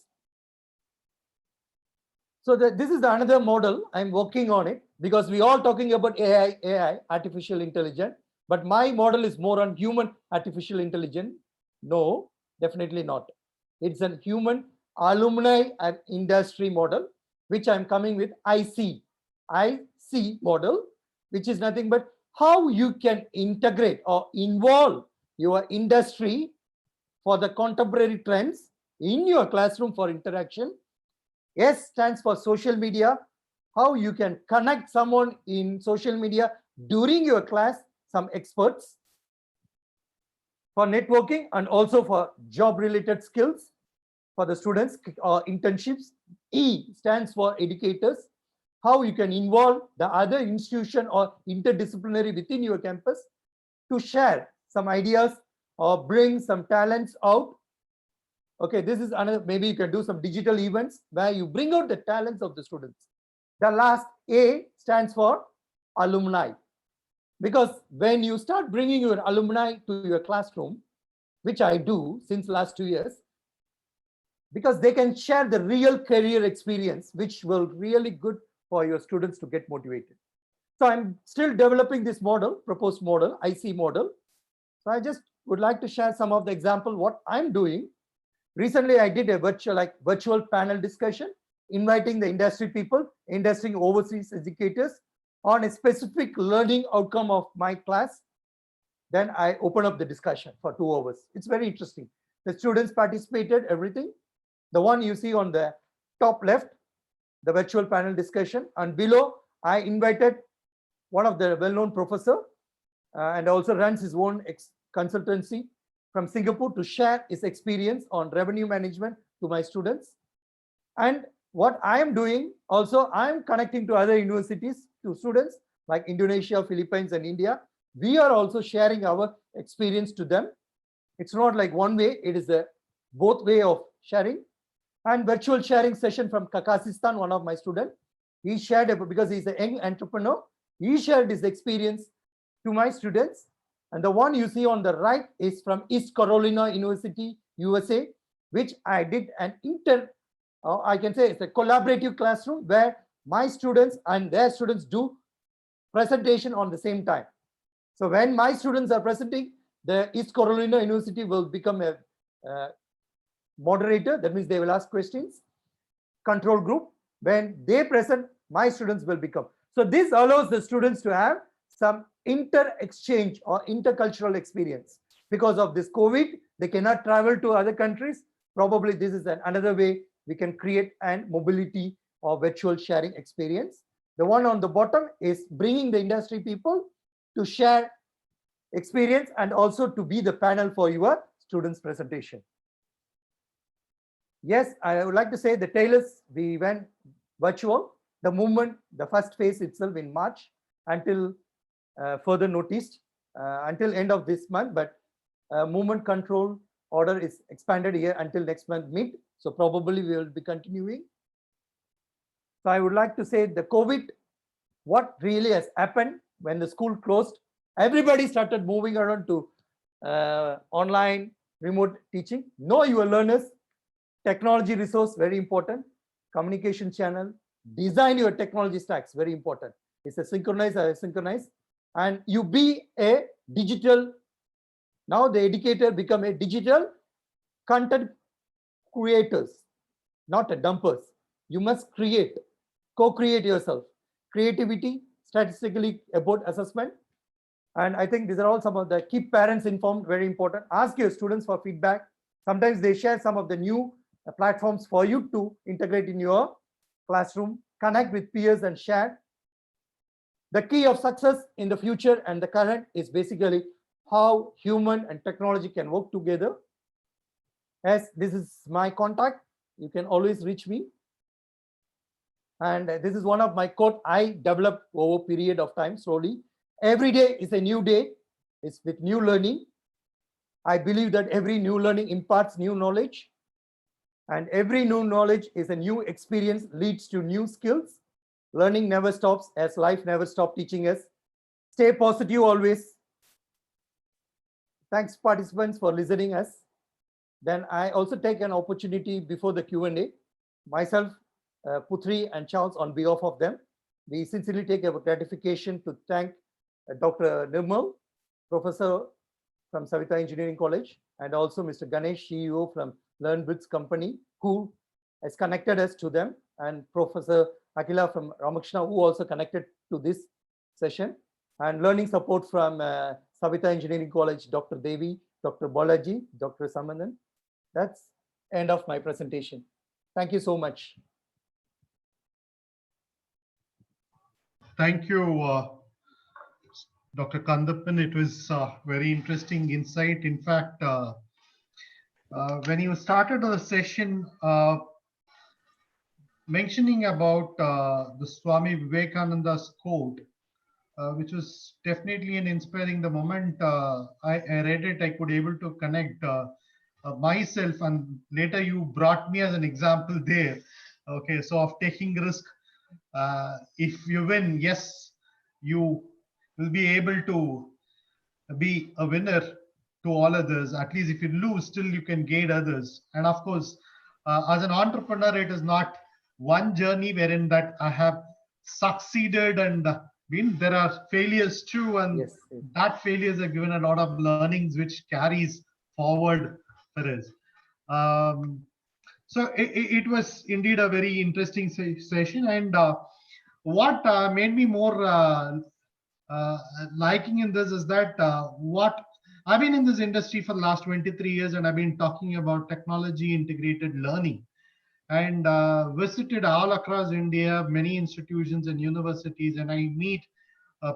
So this is another model. I'm working on it because we all talking about AI, artificial intelligence, but my model is more on human artificial intelligence. No, definitely not. It's a human alumni and industry model, which I'm coming with IC model, which is nothing but how you can integrate or involve your industry for the contemporary trends in your classroom for interaction. S stands for social media, how you can connect someone in social media during your class, some experts for networking and also for job related skills for the students or internships. E stands for educators, how you can involve the other institution or interdisciplinary within your campus to share some ideas or bring some talents out. Okay, this is another, maybe you can do some digital events where you bring out the talents of the students. The last A stands for alumni, because when you start bringing your alumni to your classroom, which I do since last 2 years, because they can share the real career experience, which will really good for your students to get motivated. So I'm still developing this model, proposed model, IC model. So I just would like to share some of the example what I'm doing. Recently, I did a virtual panel discussion, inviting the industry people, industry overseas educators on a specific learning outcome of my class. Then I open up the discussion for 2 hours. It's very interesting. The students participated, everything. The one you see on the top left, the virtual panel discussion, and below I invited one of the well-known professor and also runs his own consultancy from Singapore to share his experience on revenue management to my students. And what I am doing also, I am connecting to other universities, to students like Indonesia, Philippines, and India. We are also sharing our experience to them. It's not like one way, it is a both way of sharing. And virtual sharing session from Kazakhstan, one of my students, he shared, because he's a young entrepreneur, he shared his experience to my students. And the one you see on the right is from East Carolina University, USA, which I did an I can say it's a collaborative classroom where my students and their students do presentation on the same time. So when my students are presenting, the East Carolina University will become a moderator. That means they will ask questions. Control group. When they present, my students will become. So this allows the students to have some inter-exchange or intercultural experience. Because of this COVID, they cannot travel to other countries. Probably this is another way we can create an mobility or virtual sharing experience. The one on the bottom is bringing the industry people to share experience and also to be the panel for your students' presentation. Yes, I would like to say the tailors, we went virtual. The movement, the first phase itself in March until further noticed until end of this month, but movement control order is expanded here until next month mid. So probably we will be continuing. So I would like to say the COVID, what really has happened when the school closed, everybody started moving around to online remote teaching. Know your learners, technology resource, very important, communication channel, design your technology stacks, very important. It's a synchronize or asynchronous, and you be a digital, now the educator become a digital content creators, not a dumpers. You must create, co-create yourself. Creativity, statistically about assessment. And I think these are all some of the keep parents informed, very important. Ask your students for feedback. Sometimes they share some of the new platforms for you to integrate in your classroom, connect with peers and share. The key of success in the future and the current is basically how human and technology can work together. As this is my contact, you can always reach me. And this is one of my quote I developed over a period of time slowly. Every day is a new day. It's with new learning. I believe that every new learning imparts new knowledge. And every new knowledge is a new experience, leads to new skills. Learning never stops, as life never stops teaching us. Stay positive always. Thanks participants for listening us. Then I also take an opportunity before the Q&A. Myself, Puteri and Charles on behalf of them. We sincerely take our gratification to thank Dr. Nirmal, Professor from Savita Engineering College, and also Mr. Ganesh, CEO from LearnBits Company, who has connected us to them, and Professor Akila from Ramakrishna, who also connected to this session, and learning support from Savita Engineering College, Dr. Devi, Dr. Balaji, Dr. Samandan. That's end of my presentation. Thank you so much. Thank you, Dr. Kandappan. It was very interesting insight. In fact, when you started the session mentioning about the Swami Vivekananda's quote, which was definitely an inspiring. The moment I read it, I could able to connect myself, and later you brought me as an example there. Okay, so of taking risk. If you win, yes, you will be able to be a winner to all others. At least if you lose, still you can guide others. And of course, as an entrepreneur, it is not one journey wherein that I have succeeded and there are failures too, and Yes. that failures are given a lot of learnings which carries forward for us. So it was indeed a very interesting session, and what made me more liking in this is that what I've been in this industry for the last 23 years, and I've been talking about technology integrated learning, and visited all across India, many institutions and universities, and I meet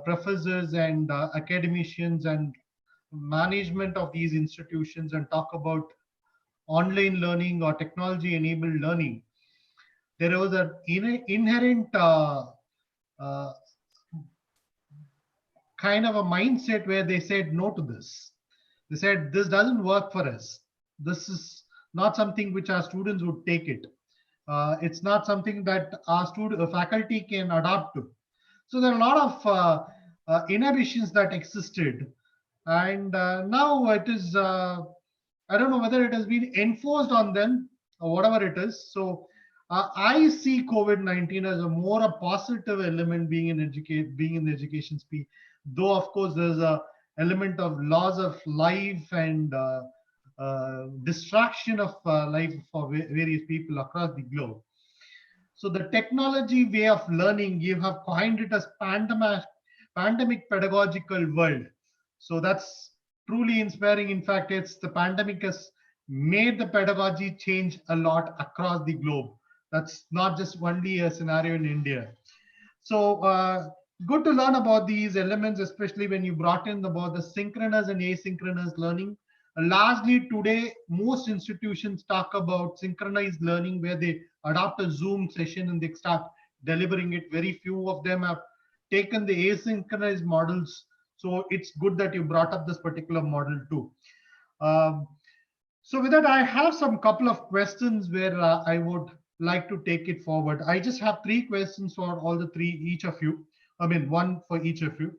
professors and academicians and management of these institutions and talk about online learning or technology enabled learning. There was an inherent kind of a mindset where they said no to this. They said, this doesn't work for us. This is not something which our students would take it. It's not something that our faculty can adapt to. So there are a lot of inhibitions that existed. And now it is, I don't know whether it has been enforced on them or whatever it is. So I see COVID-19 as a more a positive element being in the education space. Though of course there's a element of loss of life and distraction of life for various people across the globe. So the technology way of learning, you have coined it as pandemic pedagogical world. So that's truly inspiring. In fact, it's the pandemic has made the pedagogy change a lot across the globe. That's not just only a scenario in India. So good to learn about these elements, especially when you brought in about the synchronous and asynchronous learning. Largely today, most institutions talk about synchronized learning where they adopt a Zoom session and they start delivering it. Very few of them have taken the asynchronous models. So it's good that you brought up this particular model too. So with that, I have some couple of questions where I would like to take it forward. I just have 3 questions for all the 3, each of you. I mean, 1 for each of you.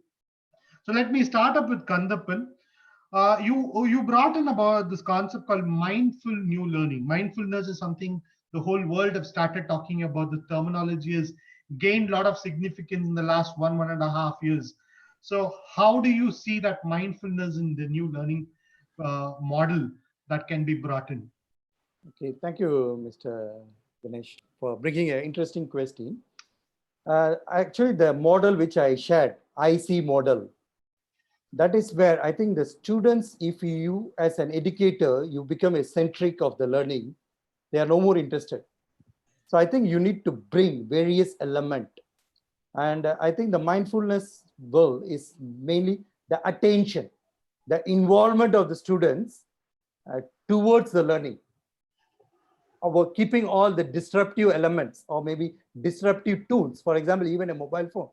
So let me start up with Kandappan. You brought in about this concept called mindful new learning. Mindfulness is something the whole world have started talking about. The terminology has gained a lot of significance in the last 1.5 years. So how do you see that mindfulness in the new learning model that can be brought in? Okay, thank you, Mr. Ganesh, for bringing an interesting question. Actually, the model which I shared, IC model, that is where I think the students, if you as an educator, you become a centric of the learning, they are no more interested. So I think you need to bring various elements. And I think the mindfulness world is mainly the attention, the involvement of the students towards the learning, about keeping all the disruptive elements or maybe disruptive tools, for example, even a mobile phone.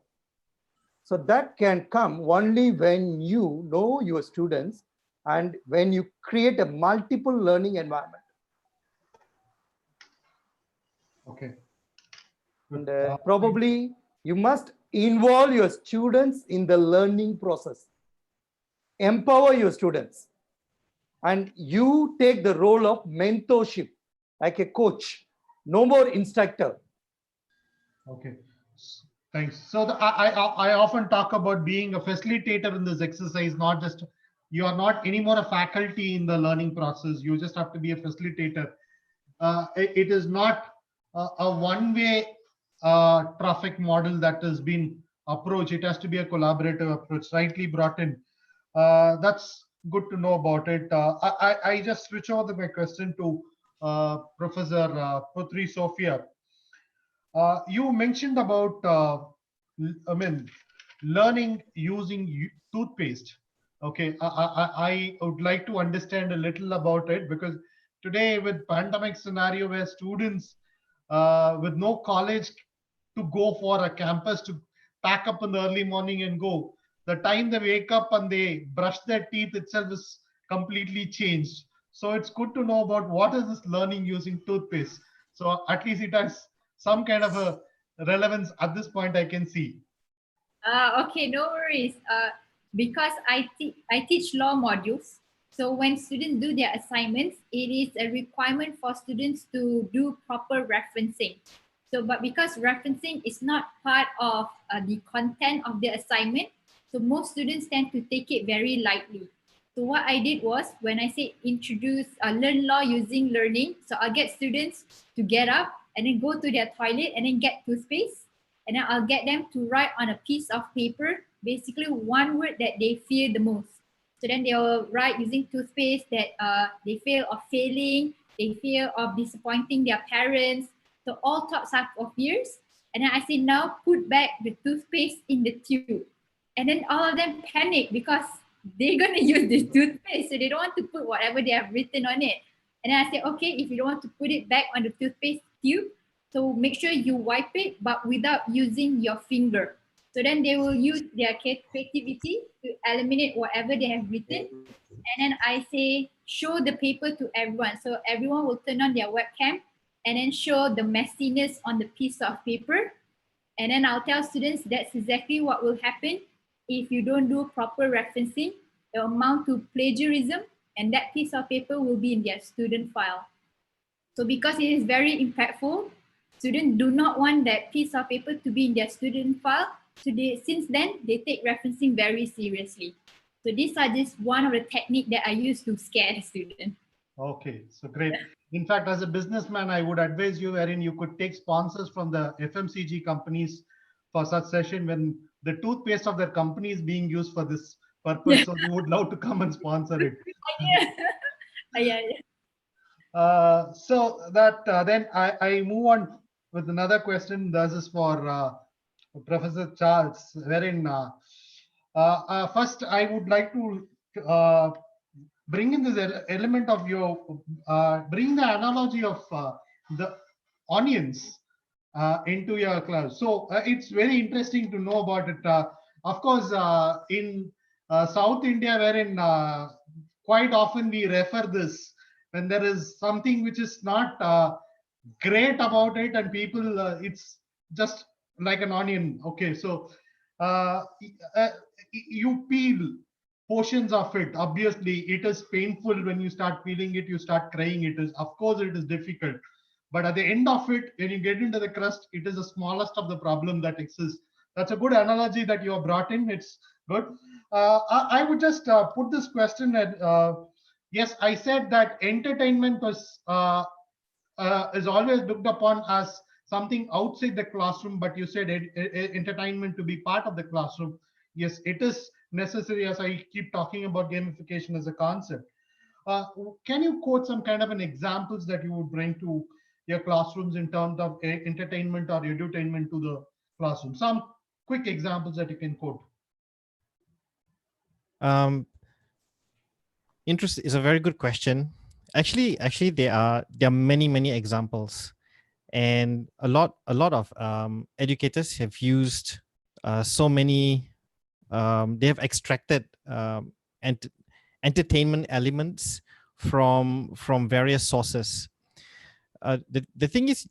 So that can come only when you know your students and when you create a multiple learning environment. Okay. And probably you must involve your students in the learning process. Empower your students. And you take the role of mentorship, like a coach, no more instructor. Okay. Thanks. So I often talk about being a facilitator in this exercise, not just, you are not anymore a faculty in the learning process. You just have to be a facilitator. It is not a one-way traffic model that has been approached. It has to be a collaborative approach, rightly brought in. That's good to know about it. I just switch over my question to Professor Puteri Sophia. You mentioned about, I mean, learning using toothpaste. Okay, I would like to understand a little about it, because today with pandemic scenario where students with no college to go for a campus to pack up in the early morning and go, the time they wake up and they brush their teeth itself is completely changed. So it's good to know about what is this learning using toothpaste. So at least it has some kind of a relevance at this point I can see. Okay, no worries. Because I teach law modules, so when students do their assignments, it is a requirement for students to do proper referencing. So, but because referencing is not part of the content of the assignment, so most students tend to take it very lightly. So what I did was, when I say introduce, learn law using learning, so I'll get students to get up and then go to their toilet and then get toothpaste. And then I'll get them to write on a piece of paper, basically one word that they fear the most. So then they'll write using toothpaste that they fear of failing, they fear of disappointing their parents, so all types of fears. And then I say, now put back the toothpaste in the tube. And then all of them panic because they're going to use this toothpaste, so they don't want to put whatever they have written on it. And then I say, okay, if you don't want to put it back on the toothpaste tube, so make sure you wipe it, but without using your finger. So then they will use their creativity to eliminate whatever they have written. And then I say, show the paper to everyone. So everyone will turn on their webcam and then show the messiness on the piece of paper. And then I'll tell students that's exactly what will happen if you don't do proper referencing. It will amount to plagiarism, and that piece of paper will be in their student file. So because it is very impactful, students do not want that piece of paper to be in their student file. So since then, they take referencing very seriously. So these are just one of the techniques that I use to scare the student. Okay, so great. In fact, as a businessman, I would advise you wherein you could take sponsors from the FMCG companies for such session when the toothpaste of their company is being used for this purpose. So they would love to come and sponsor it. Yeah. So that then I move on with another question. This is for Professor Charles, wherein first I would like to bring in this element of your, bring the analogy of the onions into your class. So it's very interesting to know about it. Of course, in South India, wherein quite often we refer this when there is something which is not great about it, and people, it's just like an onion. Okay, so you peel portions of it. Obviously, it is painful when you start peeling it. You start crying. It is, of course, it is difficult. But at the end of it, when you get into the crust, it is the smallest of the problem that exists. That's a good analogy that you have brought in. It's good. I would just put this question at, yes, I said that entertainment was is always looked upon as something outside the classroom, but you said entertainment to be part of the classroom. Yes, it is necessary, as I keep talking about gamification as a concept. Can you quote some kind of an examples that you would bring to your classrooms in terms of entertainment or edutainment to the classroom? Some quick examples that you can quote. Interest is a very good question. Actually, there are many examples, and a lot of educators have used so many. They have extracted entertainment elements from various sources. The thing is,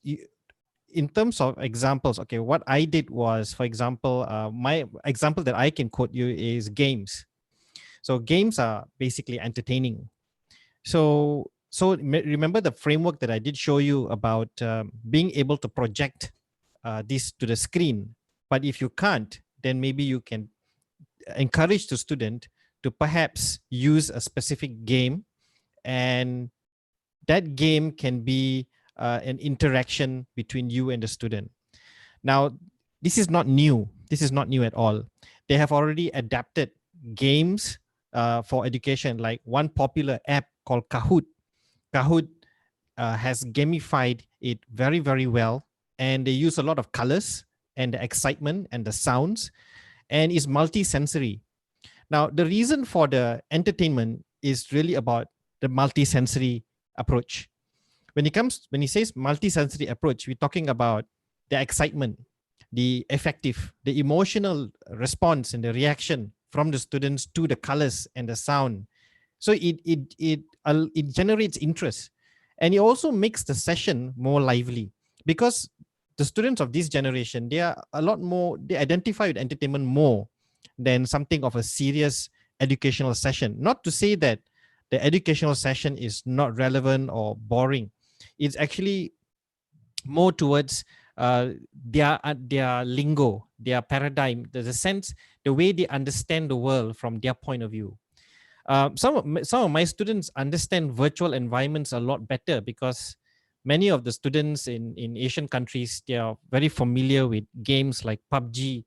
in terms of examples, okay, what I did was, for example, my example that I can quote you is games. So games are basically entertaining. So remember the framework that I did show you about being able to project this to the screen. But if you can't, then maybe you can encourage the student to perhaps use a specific game, and that game can be an interaction between you and the student. Now, this is not new. This is not new at all. They have already adapted games for education, like one popular app called Kahoot. Kahoot has gamified it very, very well, and they use a lot of colors and the excitement and the sounds, and is multi-sensory. Now, the reason for the entertainment is really about the multi-sensory approach. When he says multi-sensory approach, we're talking about the excitement, the affective, the emotional response and the reaction from the students to the colors and the sound. So it generates interest, and it also makes the session more lively, because the students of this generation, they are a lot more, they identify with entertainment more than something of a serious educational session. Not to say that the educational session is not relevant or boring. It's actually more towards their lingo, their paradigm, the sense, the way they understand the world from their point of view. Some of my students understand virtual environments a lot better, because many of the students in Asian countries, they are very familiar with games like PUBG,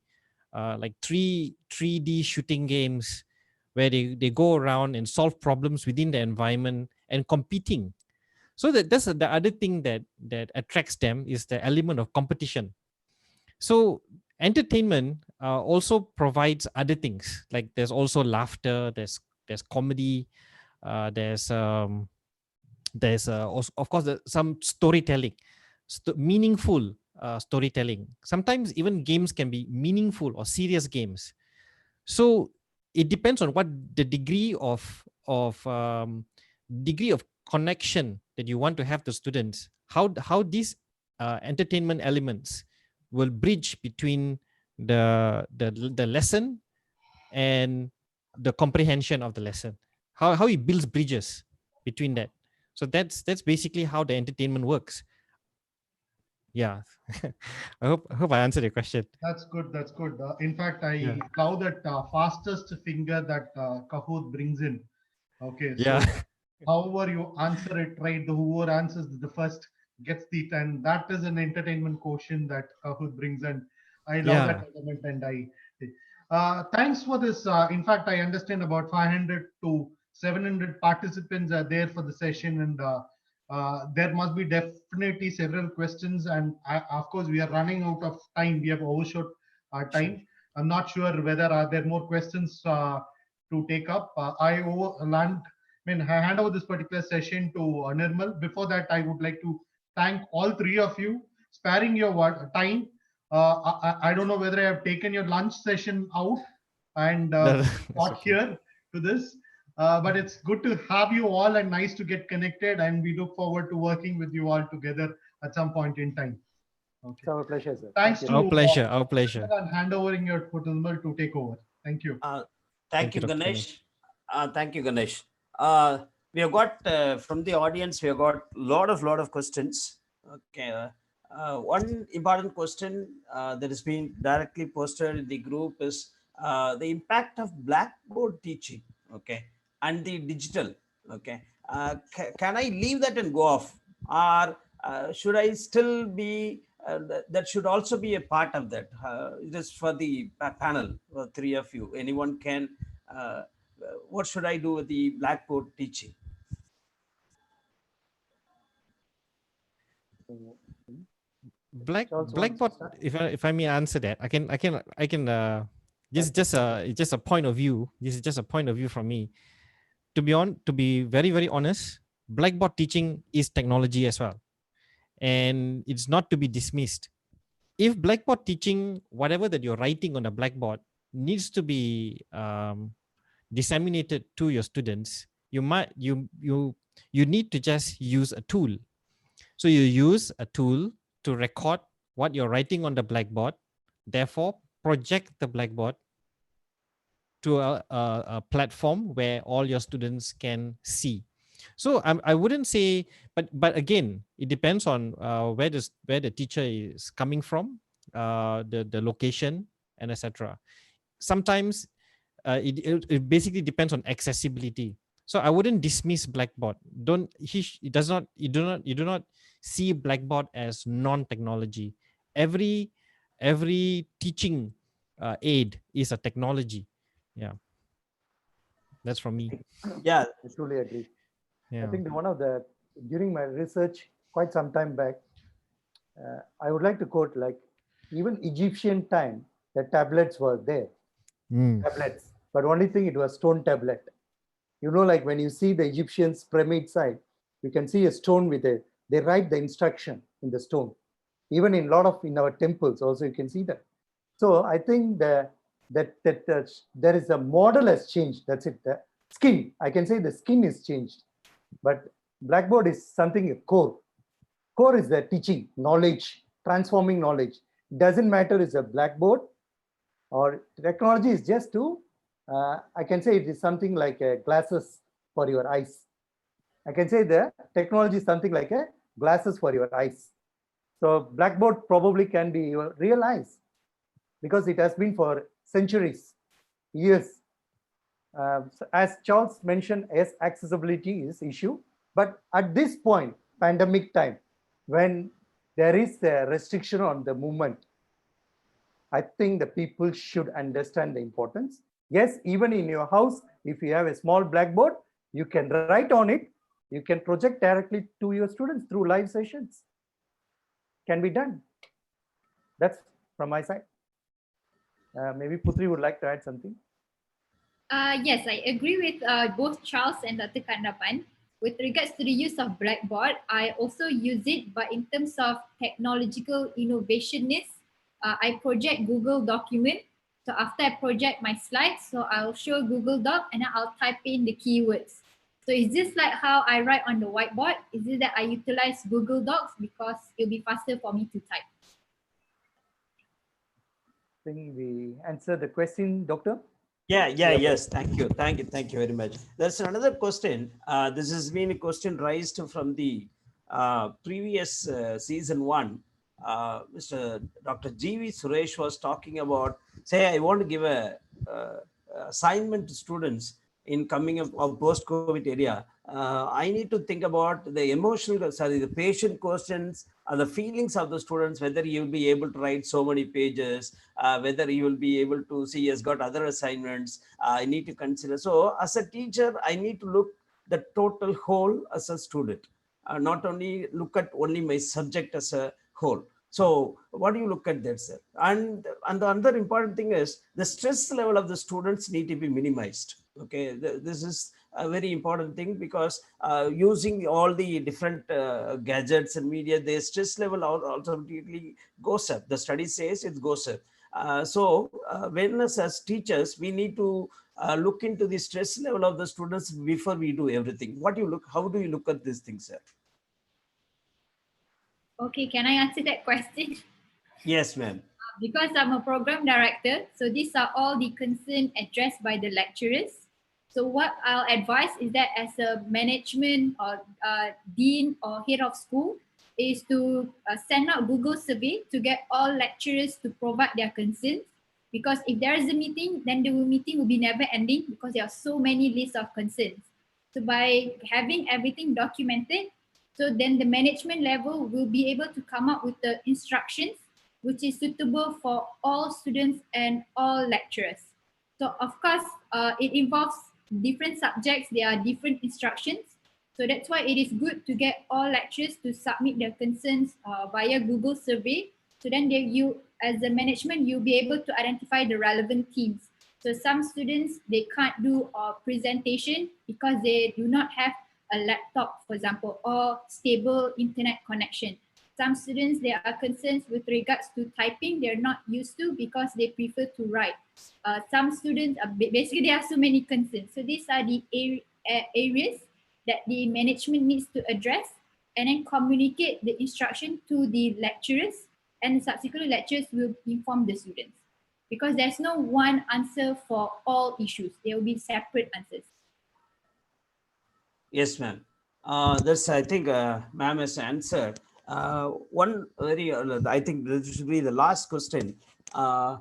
like 3D shooting games, where they go around and solve problems within the environment and competing. So that's the other thing that attracts them, is the element of competition. So entertainment also provides other things, like there's also laughter, there's comedy, there's also, of course, some storytelling, meaningful storytelling. Sometimes even games can be meaningful or serious games. So it depends on what the degree of connection that you want to have the students, how these entertainment elements will bridge between the lesson and the comprehension of the lesson, how it builds bridges between that. So that's basically how the entertainment works. Yeah. I hope I answered your question. That's good. That's good. In fact, I love that fastest finger that Kahoot brings in. Okay. So Yeah. however you answer it right, whoever answers the first gets the 10. That is an entertainment quotient that Kahoot brings in. I love that element, and thanks for this. In fact, I understand about 500 to 700 participants are there for the session, and there must be definitely several questions. And of course, we are running out of time. We have overshot our time. I'm not sure whether there are more questions to take up. I hand over this particular session to Nirmal. Before that, I would like to thank all three of you, sparing your time. I don't know whether I have taken your lunch session out and got here to this, but it's good to have you all and nice to get connected. And we look forward to working with you all together at some point in time. Okay. It's our pleasure, sir. Thanks to our pleasure. Our pleasure. And hand overing your Nirmal to take over. Thank you. Thank you, Ganesh. Thank you, Ganesh. We have got from the audience, we have got lot of questions. Okay. One important question that has been directly posted in the group is the impact of Blackboard teaching, okay, and the digital, okay. Can I leave that and go off, or should I still be, that should also be a part of that? It is for the panel, three of you. Anyone can, what should I do with the Blackboard teaching? Blackboard, if I may answer that, I can just a point of view. This is just a point of view from me. To be very, very honest, Blackboard teaching is technology as well, and it's not to be dismissed. If Blackboard teaching, whatever that you're writing on a Blackboard needs to be disseminated to your students, you need to just use a tool. So you use a tool to record what you're writing on the Blackboard, therefore project the Blackboard to a platform where all your students can see. So I wouldn't say, but again, it depends on where the teacher is coming from, the location, and etc. Sometimes it basically depends on accessibility. So I wouldn't dismiss Blackboard. You do not see Blackboard as non-technology. Every teaching aid is a technology. Yeah, that's from me. Yeah. I truly agree. Yeah. I think during my research quite some time back, I would like to quote, like, even Egyptian time, the tablets were there, tablets, but only thing, it was stone tablet. You know, like when you see the Egyptians pyramid side, you can see a stone they write the instruction in the stone. Even in in our temples also, you can see that. So I think that there is a model has changed. That's it. The skin, I can say the skin is changed, but Blackboard is something a core. Core is the teaching, knowledge, transforming knowledge. Doesn't matter is a Blackboard or technology is just to, I can say it is something like glasses for your eyes. I can say the technology is something like a glasses for your eyes. So Blackboard probably can be your real eyes because it has been for centuries, years. So as Charles mentioned, yes, accessibility is issue, but at this point, pandemic time, when there is a restriction on the movement, I think the people should understand the importance. Yes, even in your house, if you have a small blackboard, you can write on it. You can project directly to your students through live sessions. Can be done. That's from my side. Maybe Puteri would like to add something. Yes, I agree with both Charles and Dr. Kandappan. With regards to the use of Blackboard, I also use it, but in terms of technological innovationness, I project Google document. So after I project my slides, so I'll show Google Doc and then I'll type in the keywords. So is this like how I write on the whiteboard? Is it that I utilize Google Docs because it'll be faster for me to type? I think we answered the question, Doctor. Yes. Thank you very much. There's another question. This has been a question raised from the previous season 1. Mr. Dr. G.V. Suresh was talking about, say, I want to give a assignment to students in coming up of post-COVID area. I need to think about the patient questions, the feelings of the students, whether you will be able to write so many pages, whether you will be able to see has got other assignments. I need to consider. So as a teacher, I need to look the total whole as a student, not only look at only my subject as a whole. So what do you look at that, sir? And the other important thing is the stress level of the students need to be minimized. Okay, this is a very important thing because using all the different gadgets and media, the stress level automatically goes up. The study says it goes up. So when as teachers, we need to look into the stress level of the students before we do everything. How do you look at these things, sir? Okay, can I answer that question? Yes, ma'am. Because I'm a program director, so these are all the concerns addressed by the lecturers. So what I'll advise is that as a management or dean or head of school is to send out Google survey to get all lecturers to provide their concerns. Because if there is a meeting, then the meeting will be never ending because there are so many lists of concerns. So by having everything documented, so then the management level will be able to come up with the instructions which is suitable for all students and all lecturers. So of course, it involves different subjects, there are different instructions. So that's why it is good to get all lecturers to submit their concerns via Google survey. So then you, as a management, you'll be able to identify the relevant teams. So some students, they can't do a presentation because they do not have a laptop, for example, or stable internet connection. Some students, there are concerns with regards to typing. They're not used to because they prefer to write. Some students, basically there are so many concerns. So these are the areas that the management needs to address and then communicate the instruction to the lecturers, and subsequently lecturers will inform the students. Because there's no one answer for all issues. There will be separate answers. Yes, ma'am. This, I think, ma'am has answered. One very, I think this should be the last question. Uh,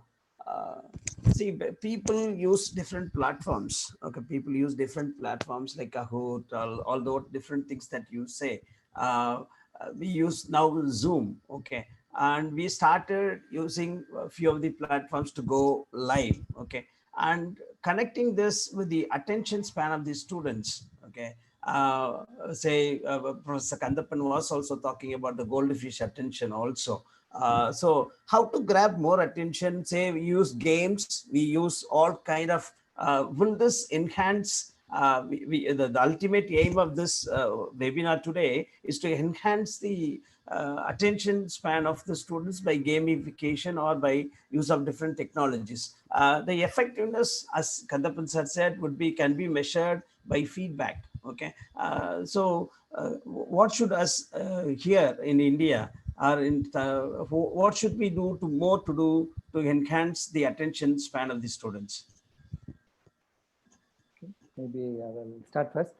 See, people use different platforms. Okay, people use different platforms like Kahoot, all the different things that you say. We use now Zoom. Okay, and we started using a few of the platforms to go live. Okay, and connecting this with the attention span of the students. Okay, say Professor Kandappan was also talking about the goldfish attention also. So how to grab more attention? Say we use games, we use all kind of. Will this enhance? The ultimate aim of this webinar today is to enhance the attention span of the students by gamification or by use of different technologies. The effectiveness, as Kandappan sir said, can be measured by feedback. Okay, what should us here in India or what should we do to enhance the attention span of the students? Okay, maybe I will start first.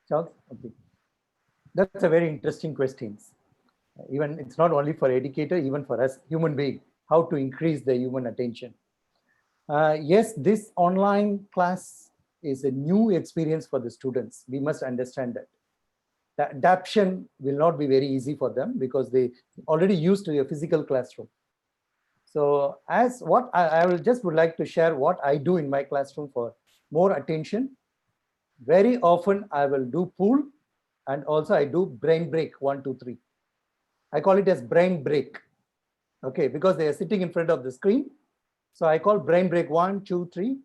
Charles, okay. That's a very interesting question. Even it's not only for educator, even for us human being, how to increase the human attention. Yes, this online class is a new experience for the students. We must understand that. The adaptation will not be very easy for them because they already used to a physical classroom. So as what I will just would like to share what I do in my classroom for more attention. Very often I will do pool and also I do brain break 1, 2, 3. I call it as brain break. Okay, because they are sitting in front of the screen. So I call brain break 1, 2, 3.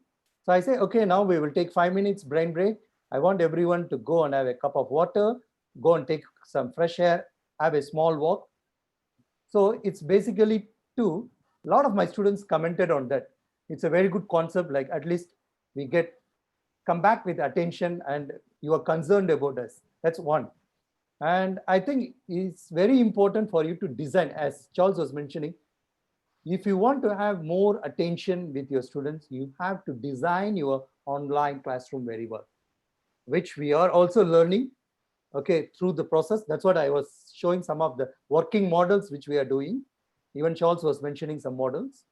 So I say, okay, now we will take 5 minutes brain break. I want everyone to go and have a cup of water, go and take some fresh air, have a small walk. So it's basically a lot of my students commented on that. It's a very good concept, like at least we come back with attention and you are concerned about us. That's one. And I think it's very important for you to design, as Charles was mentioning, if you want to have more attention with your students, you have to design your online classroom very well, which we are also learning, okay, through the process. That's what I was showing some of the working models which we are doing. Even Charles was mentioning some models.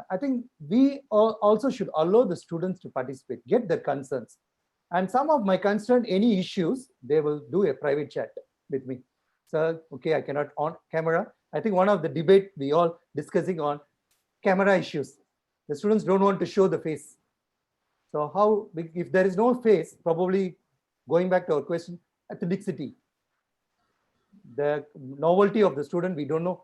I think we also should allow the students to participate, get their concerns. And some of my concern, any issues, they will do a private chat with me. So, okay, I cannot on camera. I think one of the debate we all discussing on camera issues. The students don't want to show the face. So how, if there is no face, probably going back to our question, authenticity. The novelty of the student, we don't know,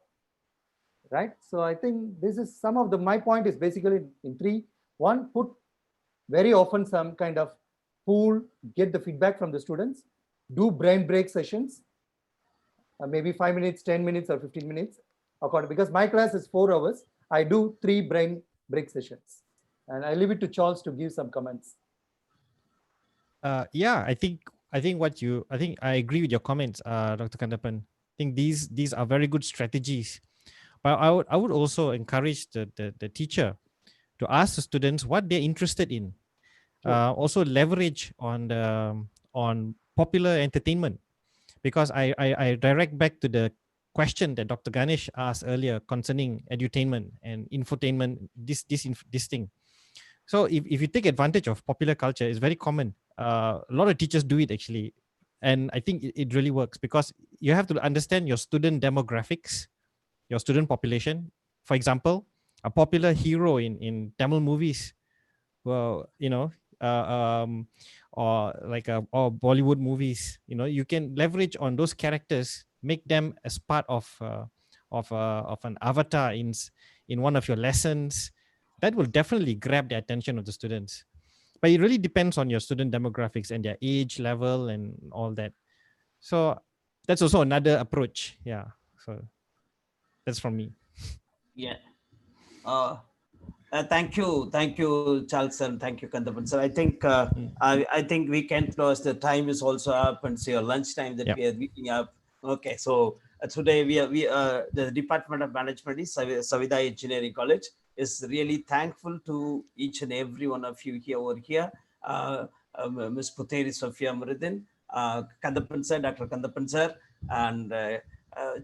right? So I think this is some of my point is basically in 3. 1, put very often some kind of pool, get the feedback from the students, do brain break sessions, maybe 5 minutes, 10 minutes or 15 minutes, because my class is 4 hours. I do 3 brain break sessions, and I leave it to Charles to give some comments. Yeah, I think I agree with your comments, Dr. Kandappan. I think these are very good strategies. But I would also encourage the teacher to ask the students what they're interested in. Also leverage on popular entertainment, because I direct back to the question that Dr. Ganesh asked earlier concerning edutainment and infotainment, this thing. So if you take advantage of popular culture, it's very common. A lot of teachers do it actually. And I think it really works because you have to understand your student demographics, your student population. For example, a popular hero in Tamil movies, well, or like or Bollywood movies, you can leverage on those characters, make them as part of an avatar in one of your lessons. That will definitely grab the attention of the students. But it really depends on your student demographics and their age level and all that. So that's also another approach. Yeah. So that's from me. Yeah. Thank you, Charles, and thank you, Kandappan sir. I think we can close. The time is also up, and so your lunchtime that we are meeting up. Okay, so today the Department of Management is Savida Engineering College is really thankful to each and every one of you here over here. Ms. Puteri Sophia Muridin, Kandappan sir, Dr. Kandappan sir, and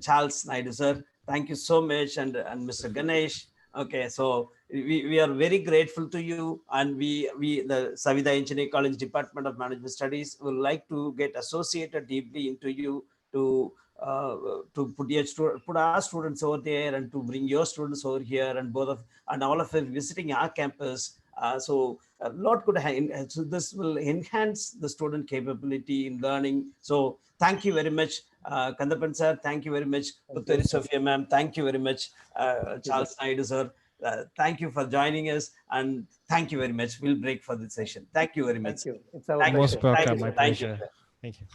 Charles Naidu sir. Thank you so much, and Mr. Ganesh. Okay, so we are very grateful to you, and we the Savida Engineering College Department of Management Studies would like to get associated deeply into you to put our students over there and to bring your students over here, and all of us visiting our campus. So a lot could so this will enhance the student capability in learning. So thank you very much, Kandappan sir. Thank you very much, Puteri Sophia ma'am. Thank you very much, Charles Naidu sir. Thank you for joining us, and thank you very much. We'll break for this session. Thank you very much. Thank you. It's our Thank you. Most pleasure. welcome. Thank you. My Thank you. pleasure. Thank you.